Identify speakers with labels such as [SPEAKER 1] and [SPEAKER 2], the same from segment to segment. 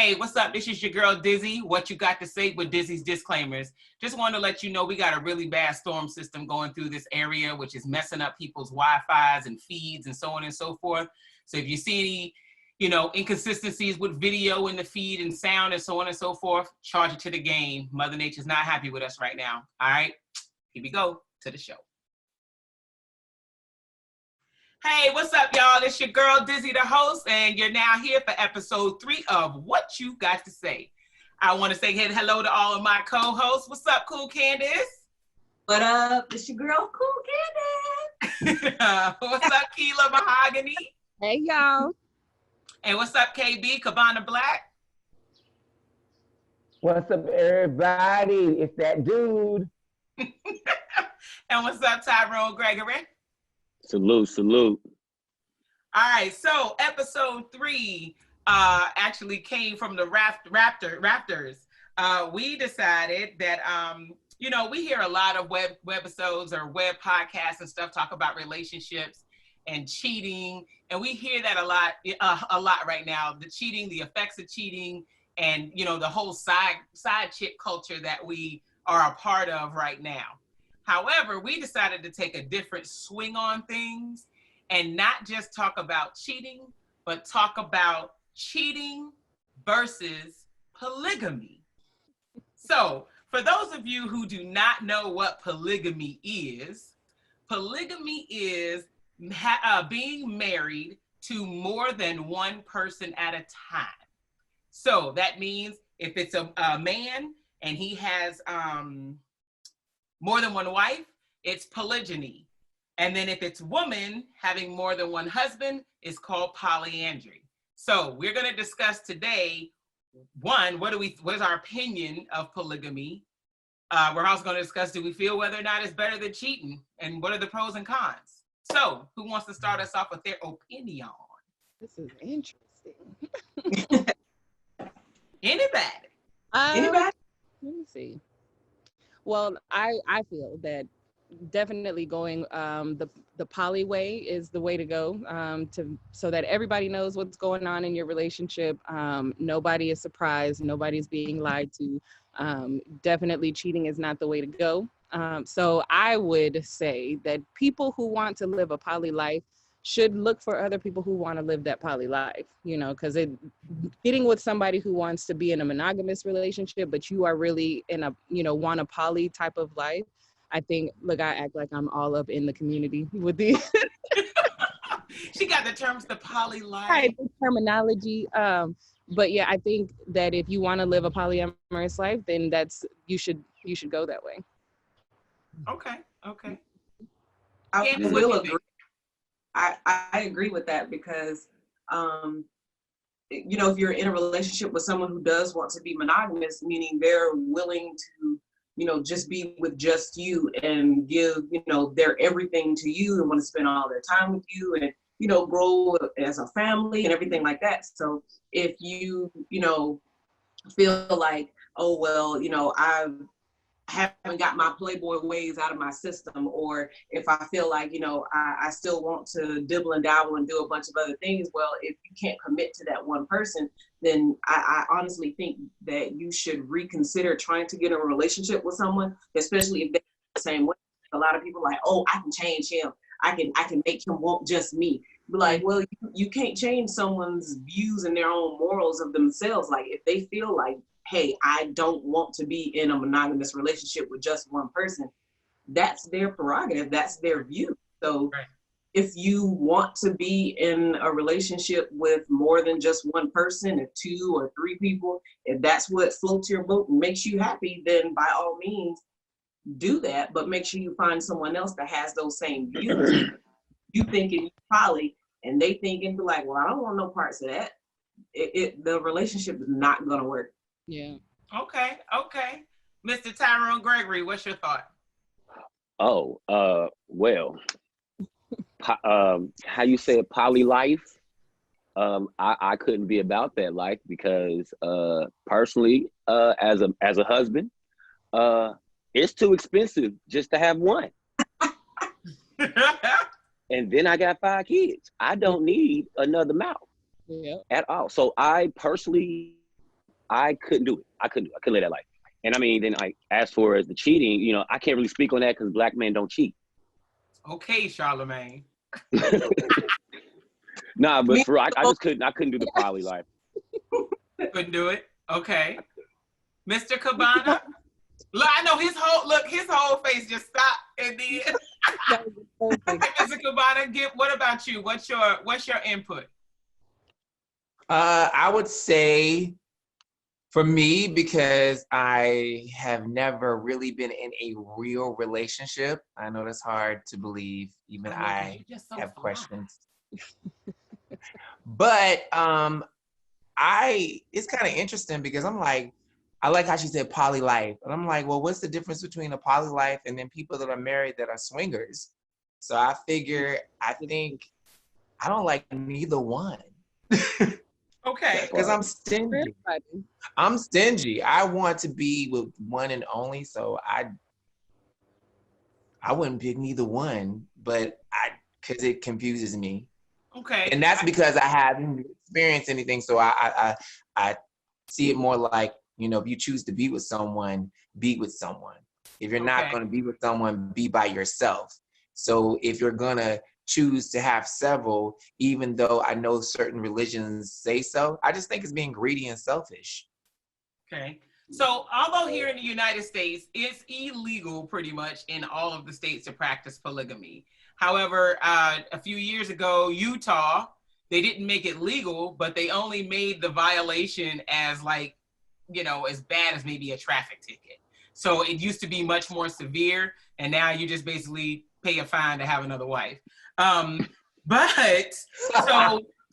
[SPEAKER 1] Hey, what's up? This is your girl, Dizzy. What you got to say with Dizzy's disclaimers. Just want to let you know we got a really bad storm system going through this area, which is messing up people's Wi-Fi's and feeds and so on and so forth. So if you see any, inconsistencies with video in the feed and sound and so on and so forth, charge it to the game. Mother Nature's not happy with us right now. All right, here we go to the show. Hey, what's up, y'all? It's your girl, Dizzy, the host, and you're now here for episode 3 of What You Got to Say. I want to say hello to all of my co-hosts. What's up, Cool Candace?
[SPEAKER 2] What up? It's your girl, Cool Candace.
[SPEAKER 1] What's up, Keela Mahogany?
[SPEAKER 3] Hey, y'all.
[SPEAKER 1] And what's up, KB, Cabana Black?
[SPEAKER 4] What's up, everybody? It's that dude.
[SPEAKER 1] And what's up, Tyrone Gregory?
[SPEAKER 5] Salute, salute.
[SPEAKER 1] All right, so episode 3 actually came from the Raptors. We decided that, we hear a lot of webisodes or web podcasts and stuff talk about relationships and cheating. And we hear that a lot right now, the cheating, the effects of cheating, and, the whole side chick culture that we are a part of right now. However, we decided to take a different swing on things and not just talk about cheating, but talk about cheating versus polygamy. So for those of you who do not know what polygamy is being married to more than one person at a time. So that means if it's a man and he has more than one wife, it's polygyny. And then if it's woman having more than one husband, it's called polyandry. So we're going to discuss today, one, what is our opinion of polygamy? We're also going to discuss, do we feel whether or not it's better than cheating? And what are the pros and cons? So who wants to start us off with their opinion?
[SPEAKER 3] This is interesting.
[SPEAKER 1] Anybody?
[SPEAKER 2] Anybody?
[SPEAKER 3] Let me see. Well, I feel that definitely going the poly way is the way to go, so that everybody knows what's going on in your relationship. Nobody is surprised. Nobody's being lied to. Definitely cheating is not the way to go. So I would say that people who want to live a poly life should look for other people who want to live that poly life, because getting with somebody who wants to be in a monogamous relationship, but you are really in a, want a poly type of life. I think, look, I act like I'm all up in the community with the.
[SPEAKER 1] She got the terms, the poly life.
[SPEAKER 3] Right, the terminology. But yeah, I think that if you want to live a polyamorous life, then you should go that way.
[SPEAKER 1] Okay.
[SPEAKER 2] I
[SPEAKER 1] Candace,
[SPEAKER 2] will agree. I agree with that because, if you're in a relationship with someone who does want to be monogamous, meaning they're willing to, just be with just you and give, their everything to you and want to spend all their time with you and, grow as a family and everything like that. So if you, feel like, oh, well, I haven't got my Playboy ways out of my system, or if I feel like, I still want to dibble and dabble and do a bunch of other things, well, if you can't commit to that one person, then I honestly think that you should reconsider trying to get in a relationship with someone, especially if they're the same way. A lot of people are like, oh, I can change him. I can make him want just me. Be like, well, you can't change someone's views and their own morals of themselves. Like if they feel like, hey, I don't want to be in a monogamous relationship with just one person, that's their prerogative, that's their view. So right. If you want to be in a relationship with more than just one person, if 2 or 3 people, if that's what floats your boat and makes you happy, then by all means do that, but make sure you find someone else that has those same views. You thinking poly and they thinking like, well, I don't want no parts of that. The relationship is not gonna work.
[SPEAKER 3] Yeah.
[SPEAKER 1] Okay. Mr. Tyrone Gregory, what's your thought?
[SPEAKER 5] Oh, well, how you say it, poly life? I couldn't be about that life because personally, as a husband, it's too expensive just to have one. And then I got 5 kids. I don't need another mouth at all. So I personally I couldn't do it. I couldn't live that life. And I mean, then as far as the cheating, you know, I can't really speak on that because Black men don't cheat.
[SPEAKER 1] Okay, Charlemagne.
[SPEAKER 5] Nah, but for real, I just couldn't do the poly life.
[SPEAKER 1] Couldn't do it. Okay. Mr. Cabana? Look, I know his whole face just stopped and then Mr. Cabana, what about you? What's your input?
[SPEAKER 6] I would say for me, because I have never really been in a real relationship. I know that's hard to believe. Even I have questions. But it's kind of interesting because I'm like, I like how she said poly life. And I'm like, well, what's the difference between a poly life and then people that are married that are swingers? So I think I don't like neither one.
[SPEAKER 1] Okay.
[SPEAKER 6] Because I'm stingy. I'm stingy. I want to be with one and only, so I wouldn't pick neither one, but because it confuses me.
[SPEAKER 1] Okay.
[SPEAKER 6] And that's because I haven't experienced anything, so I see it more like, you know, if you choose to be with someone, be with someone. If you're not going to be with someone, be by yourself. So if you're going to choose to have several, even though I know certain religions say so, I just think it's being greedy and selfish.
[SPEAKER 1] Okay. So although here in the United States, it's illegal pretty much in all of the states to practice polygamy. However, a few years ago, Utah, they didn't make it legal, but they only made the violation as like, you know, as bad as maybe a traffic ticket. So it used to be much more severe, and now you just basically pay a fine to have another wife. But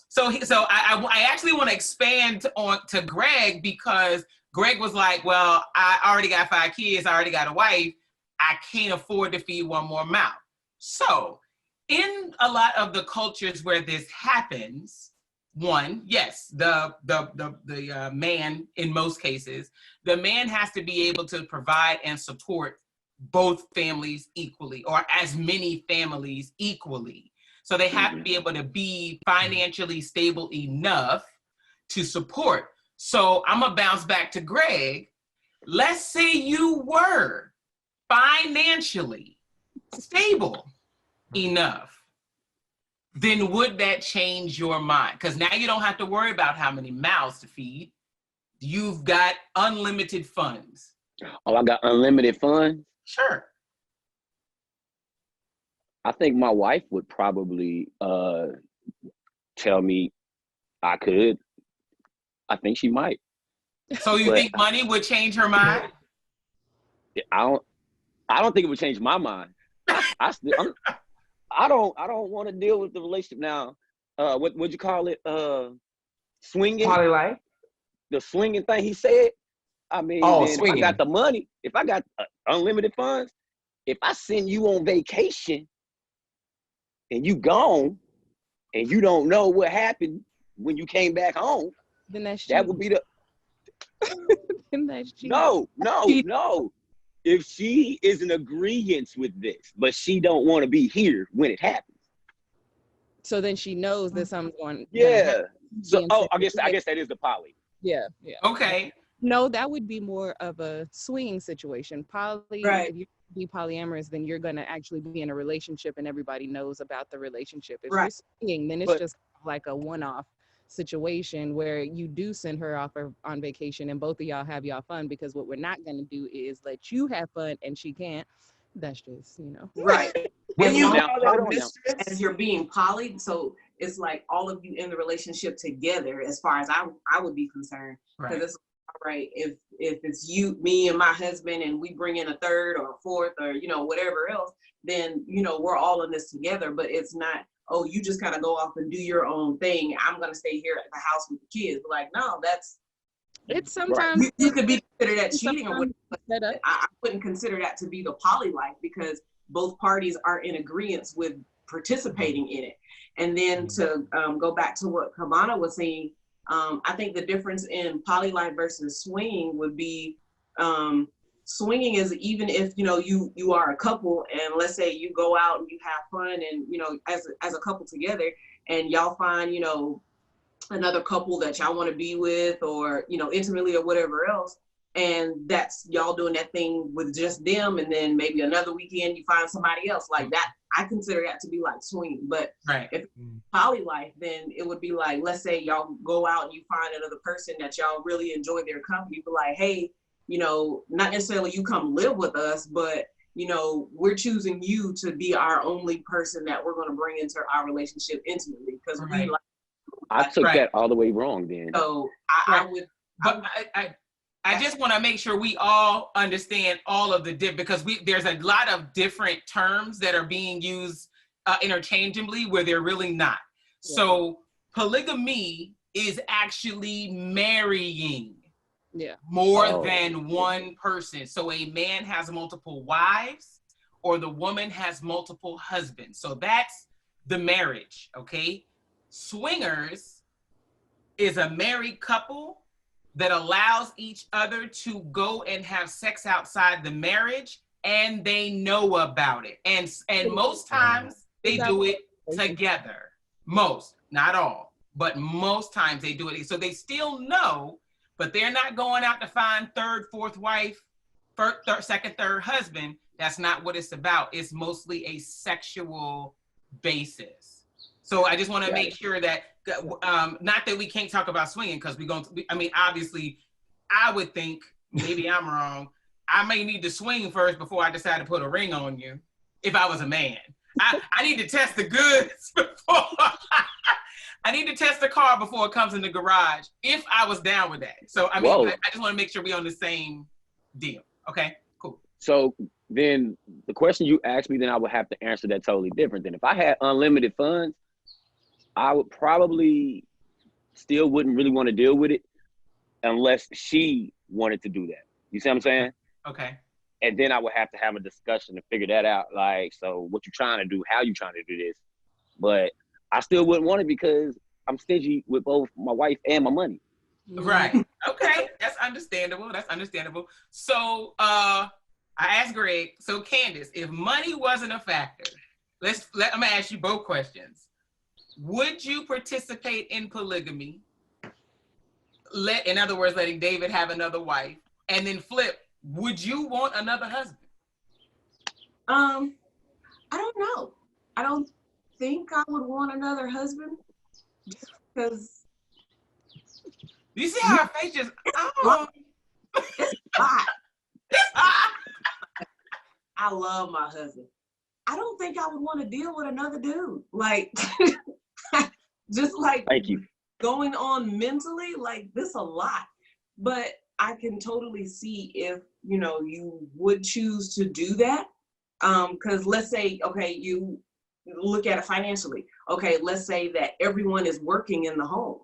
[SPEAKER 1] so I actually want to expand on to Greg, because Greg was like, well, I already got 5 kids. I already got a wife. I can't afford to feed one more mouth. So in a lot of the cultures where this happens, one, yes, the man, in most cases, the man has to be able to provide and support both families equally, or as many families equally. So they have to be able to be financially stable enough to support. So I'm gonna bounce back to Greg. Let's say you were financially stable enough, then would that change your mind? Because now you don't have to worry about how many mouths to feed. You've got unlimited funds.
[SPEAKER 5] Oh, I got unlimited funds?
[SPEAKER 1] Sure.
[SPEAKER 5] I think my wife would probably tell me I could. I think she might.
[SPEAKER 1] So you think money would change her mind?
[SPEAKER 5] I don't think it would change my mind. I don't want to deal with the relationship now. What'd you call it? Swinging.
[SPEAKER 6] Poly life.
[SPEAKER 5] The swinging thing he said. I mean, if I got the money, if I got unlimited funds, if I send you on vacation and you gone and you don't know what happened when you came back home,
[SPEAKER 3] then that's
[SPEAKER 5] that would be the.
[SPEAKER 3] Then that's cheating.
[SPEAKER 5] No. If she is in agreement with this, but she don't want to be here when it happens.
[SPEAKER 3] So then she knows that something's going.
[SPEAKER 5] Yeah. So I guess that is the poly.
[SPEAKER 3] Yeah.
[SPEAKER 1] Okay.
[SPEAKER 3] No, that would be more of a swinging situation. Poly,
[SPEAKER 2] right.
[SPEAKER 3] If you be polyamorous, then you're going to actually be in a relationship and everybody knows about the relationship. If you're swinging, then it's just like a one-off situation where you do send her off on vacation and both of y'all have y'all fun, because what we're not going to do is let you have fun and she can't. That's just, you know.
[SPEAKER 2] Right.
[SPEAKER 6] When you
[SPEAKER 2] as you're being poly, so it's like all of you in the relationship together, as far as I would be concerned. Because it's right, if it's you, me, and my husband, and we bring in a third or a fourth or, you know, whatever else, then, you know, we're all in this together. But it's not, oh, you just kind of go off and do your own thing. I'm going to stay here at the house with the kids. But like, no,
[SPEAKER 3] it's sometimes
[SPEAKER 2] you could be considered that cheating or whatever. I wouldn't consider that to be the poly life, because both parties are in agreement with participating in it. And then to go back to what Kamana was saying, I think the difference in poly life versus swinging would be, swinging is even if, you know, you are a couple, and let's say you go out and you have fun and, you know, as a couple together, and y'all find, you know, another couple that y'all want to be with, or, you know, intimately or whatever else. And that's y'all doing that thing with just them. And then maybe another weekend you find somebody else like that. I consider that to be like swinging. But if poly life, then it would be like, let's say y'all go out and you find another person that y'all really enjoy their company. But like, hey, you know, not necessarily you come live with us, but, you know, we're choosing you to be our only person that we're going to bring into our relationship intimately, because we like.
[SPEAKER 5] I took that all the way wrong then.
[SPEAKER 2] So I would.
[SPEAKER 1] But I just want to make sure we all understand all of the because there's a lot of different terms that are being used interchangeably where they're really not. Yeah. So polygamy is actually marrying more than one person. So a man has multiple wives, or the woman has multiple husbands. So that's the marriage, okay? Swingers is a married couple that allows each other to go and have sex outside the marriage, and they know about it. And most times they do it together. Most, not all, but most times they do it. So they still know, but they're not going out to find third, fourth wife, second, third husband. That's not what it's about. It's mostly a sexual basis. So I just want to make sure that, not that we can't talk about swinging, because I mean, obviously, I would think, maybe I'm wrong, I may need to swing first before I decide to put a ring on you, if I was a man. I need to test the goods before, I need to test the car before it comes in the garage, if I was down with that. So, I mean, I just want to make sure we're on the same deal. Okay, cool.
[SPEAKER 5] So then the question you asked me, then I would have to answer that totally different. Then if I had unlimited funds, I would probably still wouldn't really want to deal with it unless she wanted to do that. You see what I'm saying?
[SPEAKER 1] Okay.
[SPEAKER 5] And then I would have to have a discussion to figure that out. Like, so what you trying to do? How you trying to do this? But I still wouldn't want it because I'm stingy with both my wife and my money.
[SPEAKER 1] Right. Okay. That's understandable. That's understandable. So I asked Greg, so Candace, if money wasn't a factor, I'm gonna ask you both questions. Would you participate in polygamy? In other words, letting David have another wife, and then flip, would you want another husband?
[SPEAKER 2] I don't know. I don't think I would want another husband, just because.
[SPEAKER 1] You see how her face just,
[SPEAKER 2] It's hot. I love my husband. I don't think I would want to deal with another dude. Like, just like,
[SPEAKER 5] thank you.
[SPEAKER 2] Going on mentally, like, this a lot. But I can totally see if, you know, you would choose to do that. Because let's say, okay, you look at it financially. Okay, let's say that everyone is working in the home.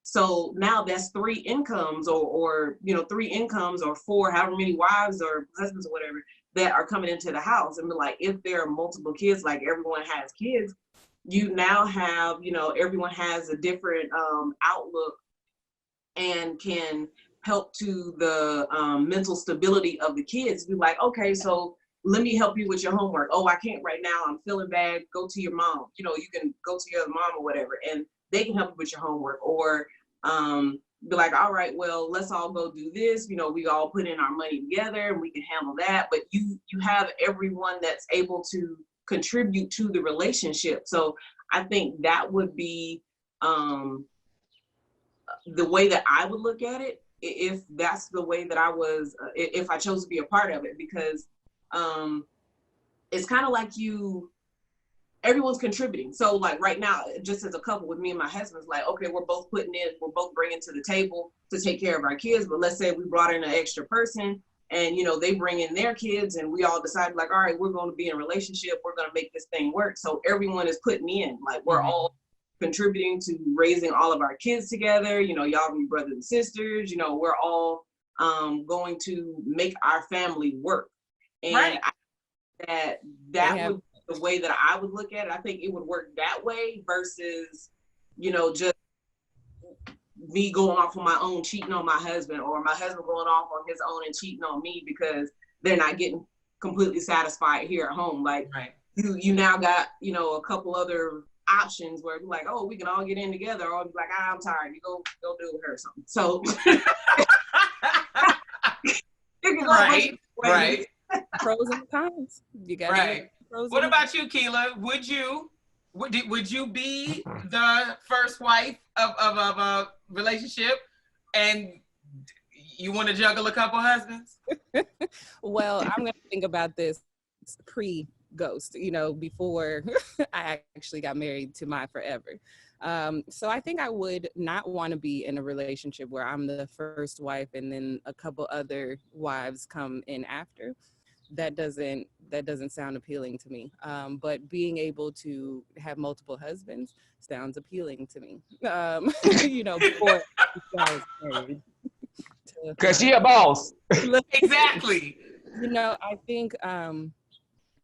[SPEAKER 2] So now that's 3 incomes or you know, 3 incomes or 4, however many wives or husbands or whatever that are coming into the house. And like, if there are multiple kids, like everyone has kids, you now have, you know, everyone has a different outlook and can help to the mental stability of the kids. Be like, okay, so let me help you with your homework. Oh, I can't right now, I'm feeling bad. Go to your mom. You know, you can go to your mom or whatever, and they can help you with your homework. Or be like, all right, well, let's all go do this. You know, we all put in our money together and we can handle that. But you have everyone that's able to contribute to the relationship. So I think that would be the way that I would look at it, if that's the way that I was, if I chose to be a part of it, because it's kind of like everyone's contributing. So like right now, just as a couple with me and my husband, it's like, okay, we're both bringing to the table to take care of our kids. But let's say we brought in an extra person and, you know, they bring in their kids and we all decide like, all right, we're going to be in a relationship. We're going to make this thing work. So everyone is putting in, like, we're all contributing to raising all of our kids together. You know, y'all be brothers and sisters, you know, we're all going to make our family work. And that would be the way that I would look at it. I think it would work that way versus, you know, just me going off on my own, cheating on my husband, or my husband going off on his own and cheating on me because they're not getting completely satisfied here at home. Like, you now got, you know, a couple other options where we're like, oh, we can all get in together, or be like, I'm tired, you go do it with her or something. So you can go
[SPEAKER 1] right.
[SPEAKER 3] Pros and cons. You got
[SPEAKER 1] right. What about you, Keela? Would you be the first wife of a relationship, and you want to juggle a couple husbands?
[SPEAKER 3] Well, I'm going to think about this pre-ghost, before I actually got married to my forever. So I think I would not want to be in a relationship where I'm the first wife and then a couple other wives come in after. That doesn't sound appealing to me. But being able to have multiple husbands sounds appealing to me. Before I was married.
[SPEAKER 6] Because she a boss.
[SPEAKER 1] Exactly.
[SPEAKER 3] I think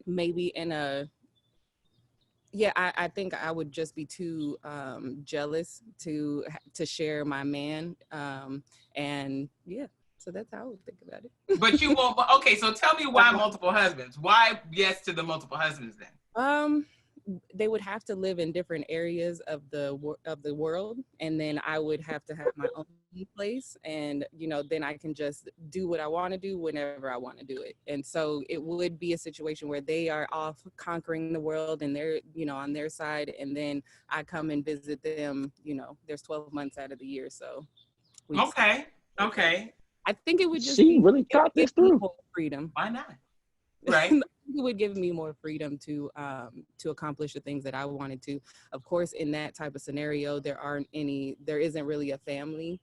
[SPEAKER 3] maybe I think I would just be too jealous to share my man. And yeah, so that's how I would think about it.
[SPEAKER 1] But you won't. Okay, so tell me why multiple husbands? Why yes to the multiple husbands then?
[SPEAKER 3] They would have to live in different areas of the world, and then I would have to have my own place, and then I can just do what I want to do whenever I want to do it. And so it would be a situation where they are off conquering the world and they're on their side, and then I come and visit them. There's 12 months out of the year, so
[SPEAKER 1] okay.
[SPEAKER 3] I think it would just
[SPEAKER 5] really thought this through.
[SPEAKER 3] Freedom.
[SPEAKER 1] Why not? Right.
[SPEAKER 3] It would give me more freedom to accomplish the things that I wanted to. Of course, in that type of scenario, there isn't really a family.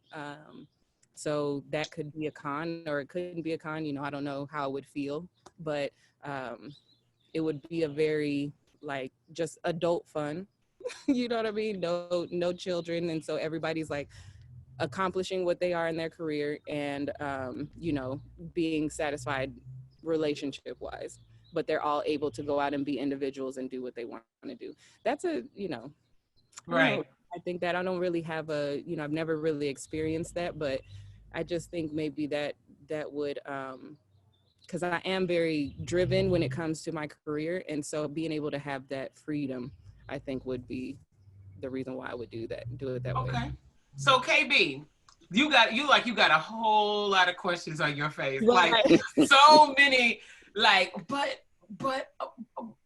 [SPEAKER 3] So that could be a con, or it couldn't be a con. I don't know how it would feel, but it would be a very just adult fun. You know what I mean? No children. And so everybody's accomplishing what they are in their career and, being satisfied relationship wise, but they're all able to go out and be individuals and do what they want to do. That's right. I think that I don't really have I've never really experienced that, but I just think maybe that would, because I am very driven when it comes to my career. And so being able to have that freedom, I think would be the reason why I would do it that way.
[SPEAKER 1] Okay. So KB, you got a whole lot of questions on your face.
[SPEAKER 3] Right.
[SPEAKER 1] So many, but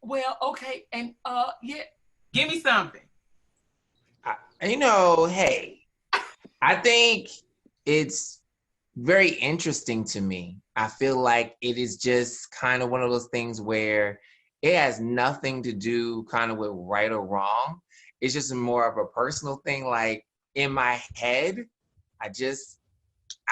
[SPEAKER 1] well, okay. And yeah, give me something.
[SPEAKER 6] Hey, I think it's very interesting to me. I feel like it is just kind of one of those things where it has nothing to do kind of with right or wrong. It's just more of a personal thing. In my head, I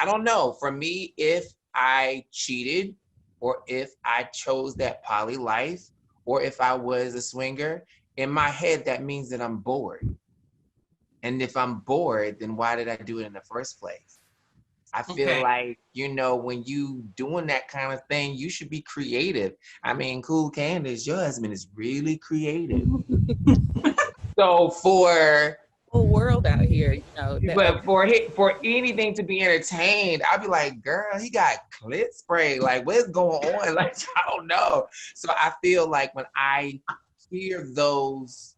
[SPEAKER 6] don't know. For me, if I cheated or if I chose that poly life or if I was a swinger, in my head, that means that I'm bored. And if I'm bored, then why did I do it in the first place? I feel like, when you doing that kind of thing, you should be creative. I mean, Cool Candace, your husband is really creative. So for
[SPEAKER 3] whole world out here,
[SPEAKER 6] but for anything to be entertained, I'd be like, girl, he got clit spray. What's going on? I don't know. So I feel like when I hear those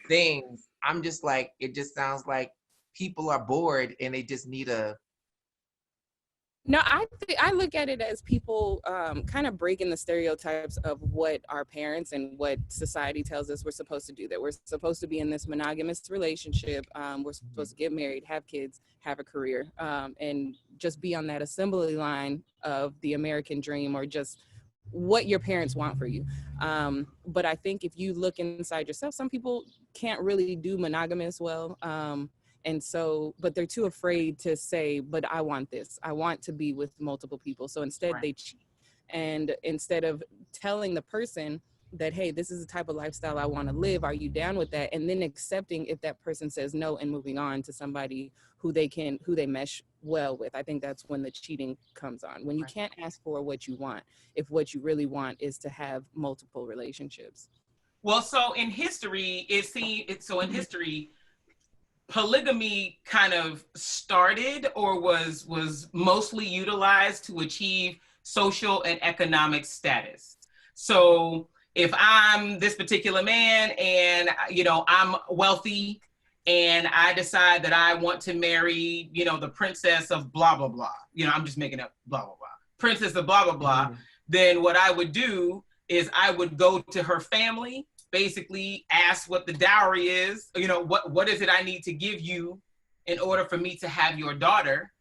[SPEAKER 6] things, I'm just it just sounds like people are bored and they just need a.
[SPEAKER 3] No, I look at it as people kind of breaking the stereotypes of what our parents and what society tells us we're supposed to do, that we're supposed to be in this monogamous relationship. We're supposed to get married, have kids, have a career, and just be on that assembly line of the American dream, or just what your parents want for you. But I think if you look inside yourself, some people can't really do monogamous well. And so, but they're too afraid to say, but I want this. I want to be with multiple people. So instead they cheat. And instead of telling the person that, hey, this is the type of lifestyle I want to live, are you down with that? And then accepting if that person says no and moving on to somebody who they mesh well with. I think that's when the cheating comes on. When you can't ask for what you want, if what you really want is to have multiple relationships.
[SPEAKER 1] Well, so in history, polygamy kind of started or was mostly utilized to achieve social and economic status. So if I'm this particular man and, you know, I'm wealthy and I decide that I want to marry, you know, the princess of blah, blah, blah, you know, I'm just making up blah, blah, blah, princess of blah, blah, blah, then what I would do is I would go to her family, basically ask what the dowry is, you know, what is it I need to give you in order for me to have your daughter.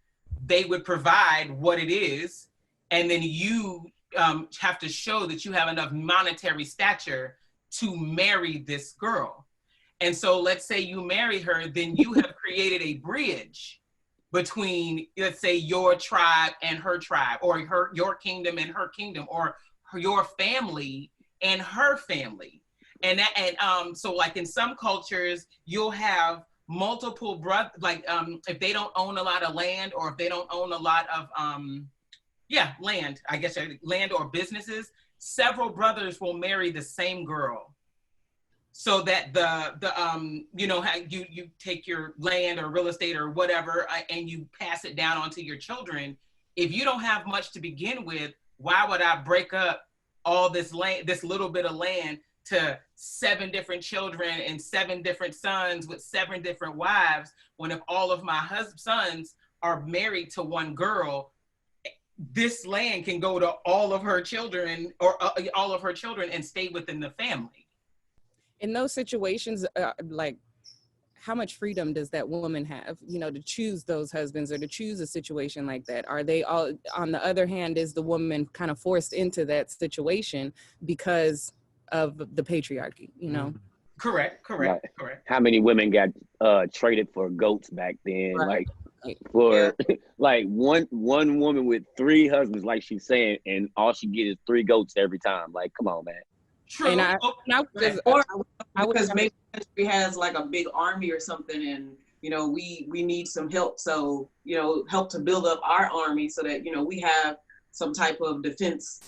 [SPEAKER 1] They would provide what it is, and then you have to show that you have enough monetary stature to marry this girl. And so let's say you marry her, then you have created a bridge between, let's say, your tribe and her tribe, or your kingdom and her kingdom, or your family and her family. And so like in some cultures, you'll have multiple brothers, like if they don't own a lot of land, or if they don't own a lot of land, I guess, land or businesses, several brothers will marry the same girl, so that you take your land or real estate or whatever, and you pass it down onto your children. If you don't have much to begin with, why would I break up all this land, this little bit of land, to 7 different children and 7 different sons with 7 different wives, when if all of my sons are married to one girl, this land can go to all of her children, or all of her children, and stay within the family.
[SPEAKER 3] In those situations, like, how much freedom does that woman have, you know, to choose those husbands or to choose a situation like that? Are they all, on the other hand, is the woman kind of forced into that situation because of the patriarchy, you know?
[SPEAKER 1] Correct.
[SPEAKER 5] How many women got traded for goats back then?
[SPEAKER 3] Right.
[SPEAKER 5] Like one woman with 3 husbands, like she's saying, and all she gets is 3 goats every time. Like, come on, man.
[SPEAKER 1] True.
[SPEAKER 3] And
[SPEAKER 2] because maybe the country has like a big army or something, and you know we need some help. So you know, help to build up our army so that you know we have some type of defense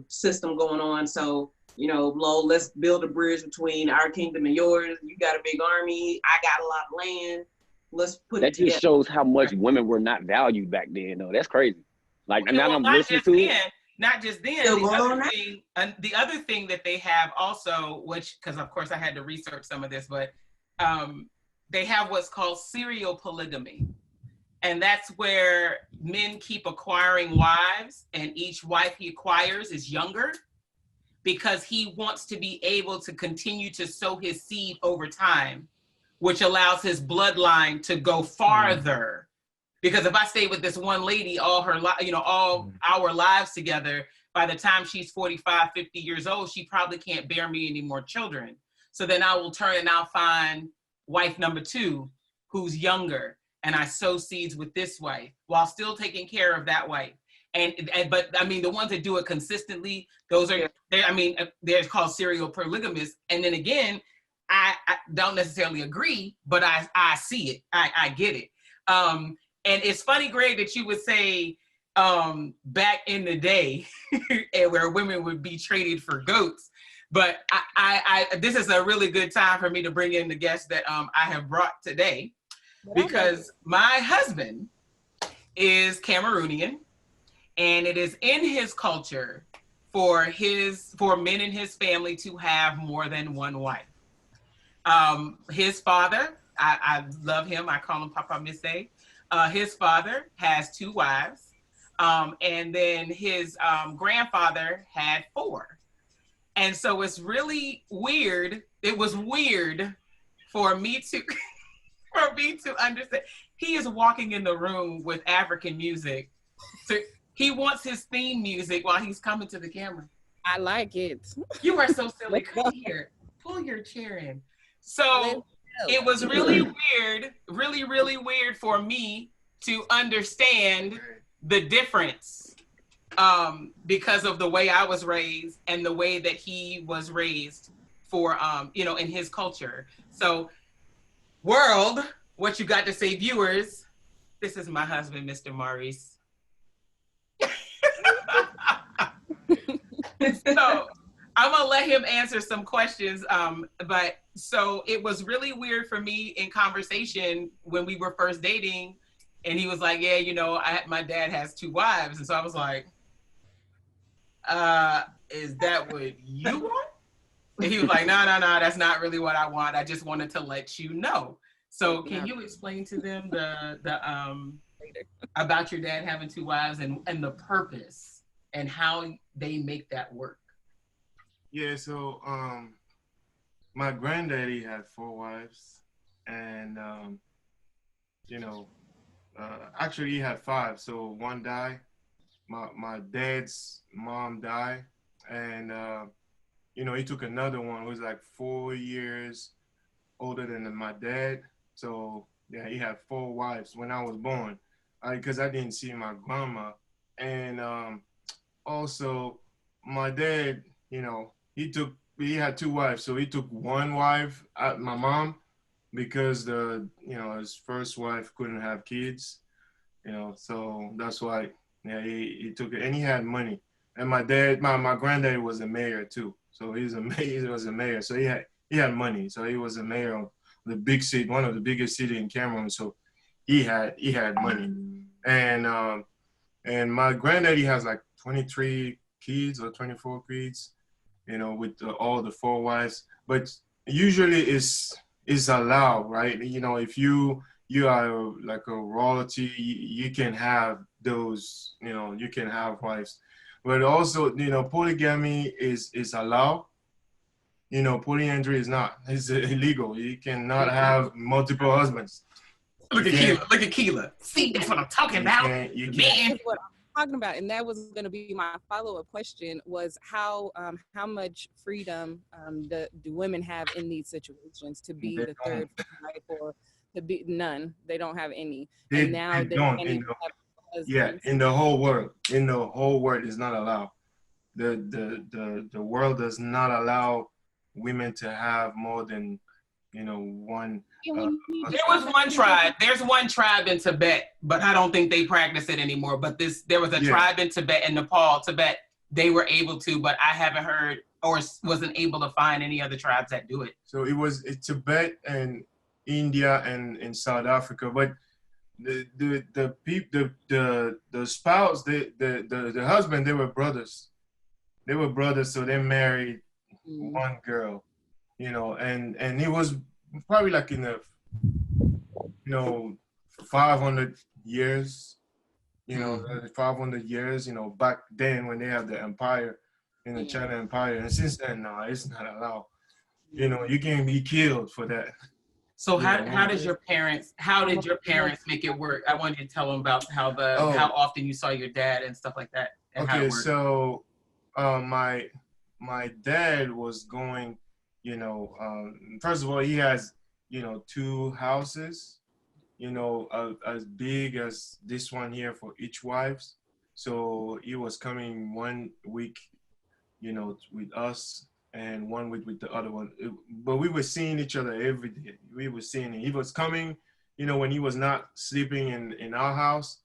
[SPEAKER 2] system going on. So you know, let's build a bridge between our kingdom and yours. You got a big army, I got a lot of land. Let's put it together.
[SPEAKER 5] That just shows how much women were not valued back then. though. That's crazy. Like,
[SPEAKER 1] you know,
[SPEAKER 5] I'm listening to it.
[SPEAKER 1] Not just then, the other thing that they have also, which, because of course I had to research some of this, but they have what's called serial polygamy. And that's where men keep acquiring wives, and each wife he acquires is younger, because he wants to be able to continue to sow his seed over time, which allows his bloodline to go farther. Because if I stay with this one lady all our lives together, by the time she's 45, 50 years old, she probably can't bear me any more children. So then I will turn and I'll find wife number 2, who's younger, and I sow seeds with this wife while still taking care of that wife. But I mean, the ones that do it consistently, those are, they're called serial polygamists. And then again, I don't necessarily agree, but I see it, I get it. And it's funny, Greg, that you would say back in the day where women would be traded for goats. But this is a really good time for me to bring in the guest that I have brought today, because my husband is Cameroonian, and it is in his culture for men in his family to have more than one wife. His father, I love him. I call him Papa Misse. His father has 2 wives, and then his grandfather had 4. And so it's really weird. It was weird for me to understand. He is walking in the room with African music. So he wants his theme music while he's coming to the camera.
[SPEAKER 3] I like it.
[SPEAKER 1] You are so silly. Come here. Pull your chair in. So it was really weird, really, really weird for me to understand the difference because of the way I was raised and the way that he was raised for, in his culture. So world, what you got to say, viewers, this is my husband, Mr. Maurice. So I'm gonna let him answer some questions, but so it was really weird for me in conversation when we were first dating, and he was like, yeah, my dad has 2 wives. And so I was like, is that what you want? And he was like, no, that's not really what I want. I just wanted to let you know. So can you explain to them the about your dad having 2 wives and the purpose and how they make that work?
[SPEAKER 7] Yeah, so my granddaddy had 4 wives, and you know, actually he had 5. So one died. My dad's mom died, and he took another one who was like 4 years older than my dad. So yeah, he had 4 wives when I was born, because I didn't see my grandma, and also my dad, he had 2 wives, so he took one wife, my mom, because his first wife couldn't have kids, so that's why, yeah, he took it, and he had money. And my dad, my granddad was a mayor too, so he was a mayor, so he had money, so he was a mayor of the big city, one of the biggest city in Cameroon, so he had money, and my granddaddy has like 23 kids or 24 kids, with all the 4 wives. But usually it's allowed, right? If you are like a royalty, you can have those, you can have wives. But also, polygamy is allowed. Polyandry is not. It's illegal. You cannot have multiple husbands.
[SPEAKER 1] Look at Keela. Look at Keela. See, that's what I'm talking about.
[SPEAKER 7] You
[SPEAKER 1] Man.
[SPEAKER 3] That's what I'm talking about, and that was going to be my follow-up question: was how much freedom do women have in these situations to be the third wife, or to be none? They don't have any. And now they can't even have husbands.
[SPEAKER 7] Yeah, in the whole world, is not allowed. The world does not allow women to have more than one.
[SPEAKER 1] There was one tribe. There's one tribe in Tibet, but I don't think they practice it anymore. But there was a tribe in Tibet and Nepal, Tibet. They were able to, but I haven't heard or wasn't able to find any other tribes that do it.
[SPEAKER 7] So it was Tibet and India and South Africa, but the spouse, the husband, they were brothers. They were brothers, so they married one girl, and it was probably like in the 500 years, 500 years, back then when they had the empire, the China Empire, and since then, no, it's not allowed. You can be killed for that.
[SPEAKER 1] So how did your parents make it work? I wanted you to tell them about how often you saw your dad and stuff like that. And
[SPEAKER 7] okay, so my dad was going, first of all, he has 2 houses, as big as this one here for each wives. So he was coming 1 week, with us, and 1 week with the other one. But we were seeing each other every day. We were seeing him. He was coming, when he was not sleeping in our house,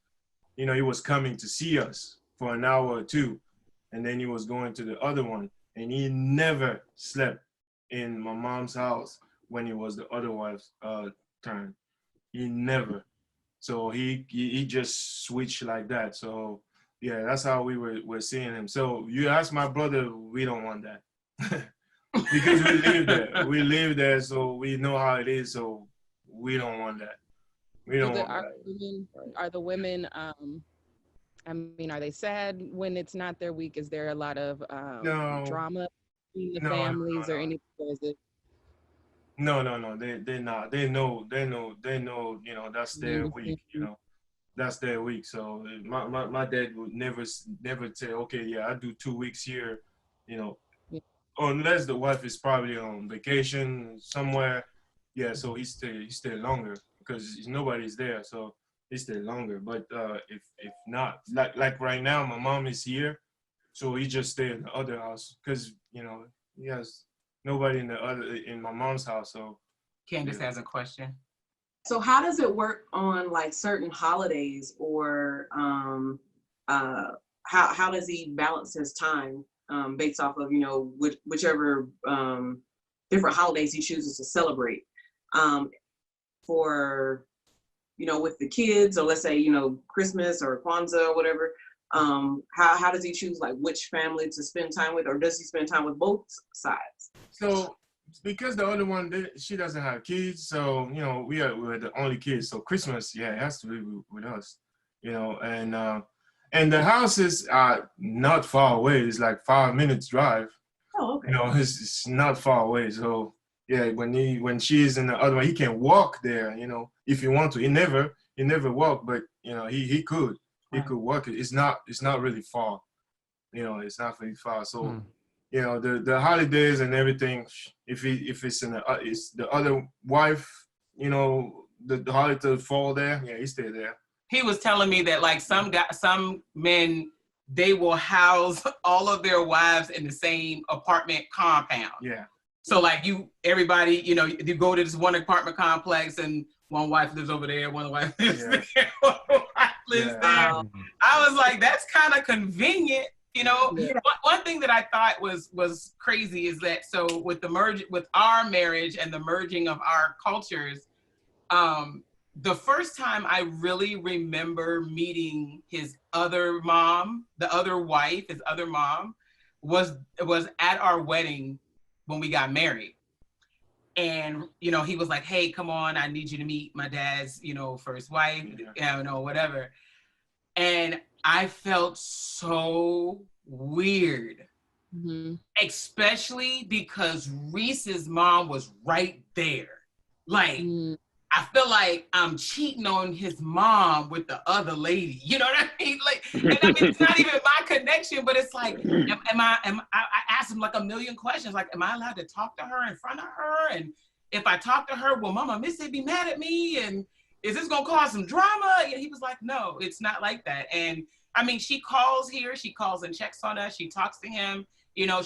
[SPEAKER 7] he was coming to see us for an hour or 2. And then he was going to the other one. And he never slept in my mom's house when it was the other wife's turn. He never. So he just switched like that. So yeah, that's how we were seeing him. So you ask my brother, we don't want that. Because we live there. We live there, so we know how it is. So we don't want that. We don't want that.
[SPEAKER 3] Are the women, are they sad when it's not their week? Is there a lot of drama in the families or anything? Or is it?
[SPEAKER 7] No. They're not. They know. That's their week. That's their week. So my dad would never say, okay, yeah, I do 2 weeks here, unless the wife is probably on vacation somewhere. Yeah, so he stay longer because nobody's there. So he stay longer. But if not, like right now, my mom is here, so he just stay in the other house because he has nobody in my mom's house. So
[SPEAKER 1] Candace has a question.
[SPEAKER 2] So how does it work on like certain holidays, or how does he balance his time based off of whichever different holidays he chooses to celebrate for with the kids, or let's say Christmas or Kwanzaa or whatever? How does he choose like which family to spend time with, or does he spend time with both sides?
[SPEAKER 7] So because the other one, she doesn't have kids, so you know we're the only kids. So Christmas, yeah, it has to be with us, you know. And the houses are not far away. It's like 5 minutes drive.
[SPEAKER 2] Oh, okay.
[SPEAKER 7] You know, it's not far away. So yeah, when she's in the other one, he can walk there. You know, if he want to. He never walked, but you know he could walk it. It's not really far. You know, it's not really far. So you know the holidays and everything. If it's it's the other wife. You know the holiday fall there. Yeah, he stay there.
[SPEAKER 1] He was telling me that like some men, they will house all of their wives in the same apartment compound.
[SPEAKER 7] Yeah.
[SPEAKER 1] So like everybody, you know, you go to this one apartment complex and one wife lives over there, one wife lives there, one wife lives there. I was like, that's kind of convenient, you know.
[SPEAKER 2] Yeah.
[SPEAKER 1] One thing that I thought was crazy is that so with our marriage and the merging of our cultures, the first time I really remember meeting his other mom, the other wife, his other mom, was at our wedding when we got married. And, you know, he was like, hey, come on, I need you to meet my dad's, you know, first wife, you know, whatever. And I felt so weird, especially because Reese's mom was right there. Like, I feel like I'm cheating on his mom with the other lady. You know what I mean? Like, and I mean, it's not even my connection, but it's like, I asked him like a million questions. Like, am I allowed to talk to her in front of her? And if I talk to her, will Mama Missy be mad at me? And is this gonna cause some drama? And he was like, no, it's not like that. And I mean, she calls here, she calls and checks on us, she talks to him, you know,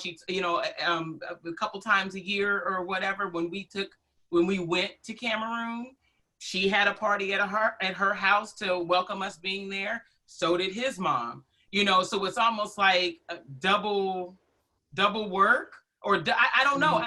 [SPEAKER 1] a couple times a year or whatever. When we went to Cameroon, she had a party at her house to welcome us being there. So did his mom. You know, so it's almost like a double work, or I don't know.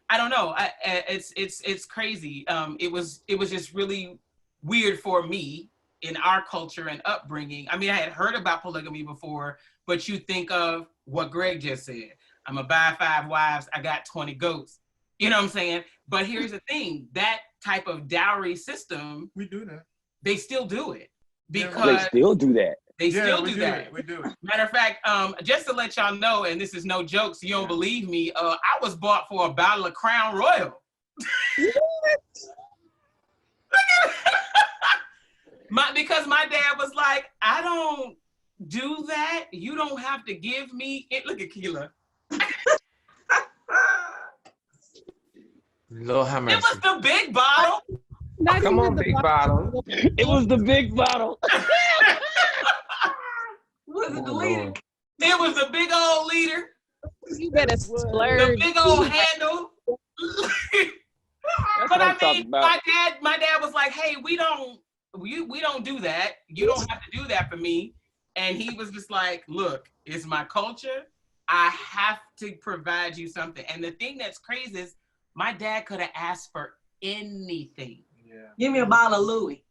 [SPEAKER 1] I don't know. It's crazy. It was just really weird for me in our culture and upbringing. I mean, I had heard about polygamy before, but you think of what Greg just said. I'm gonna buy 5 wives. I got 20 goats. You know what I'm saying? But here's the thing, that type of dowry system,
[SPEAKER 7] we do that.
[SPEAKER 1] They still do it. Because
[SPEAKER 5] they still do that.
[SPEAKER 1] They still do that.
[SPEAKER 7] We do it.
[SPEAKER 1] Matter of fact, just to let y'all know, and this is no joke, so you don't believe me, I was bought for a bottle of Crown Royal. Because my dad was like, I don't do that. You don't have to give me it. Look at Keela.
[SPEAKER 6] Lord have mercy.
[SPEAKER 1] It was the big bottle.
[SPEAKER 6] Oh, come on, big bottle.
[SPEAKER 5] It was the big bottle.
[SPEAKER 2] Was it the leader?
[SPEAKER 1] It was the big old leader.
[SPEAKER 3] You better splurge.
[SPEAKER 1] The big old handle. But I mean, my dad was like, hey, we don't do that. You don't have to do that for me. And he was just like, look, it's my culture. I have to provide you something. And the thing that's crazy is my dad could have asked for anything.
[SPEAKER 2] Yeah. Give me a bottle of Louis.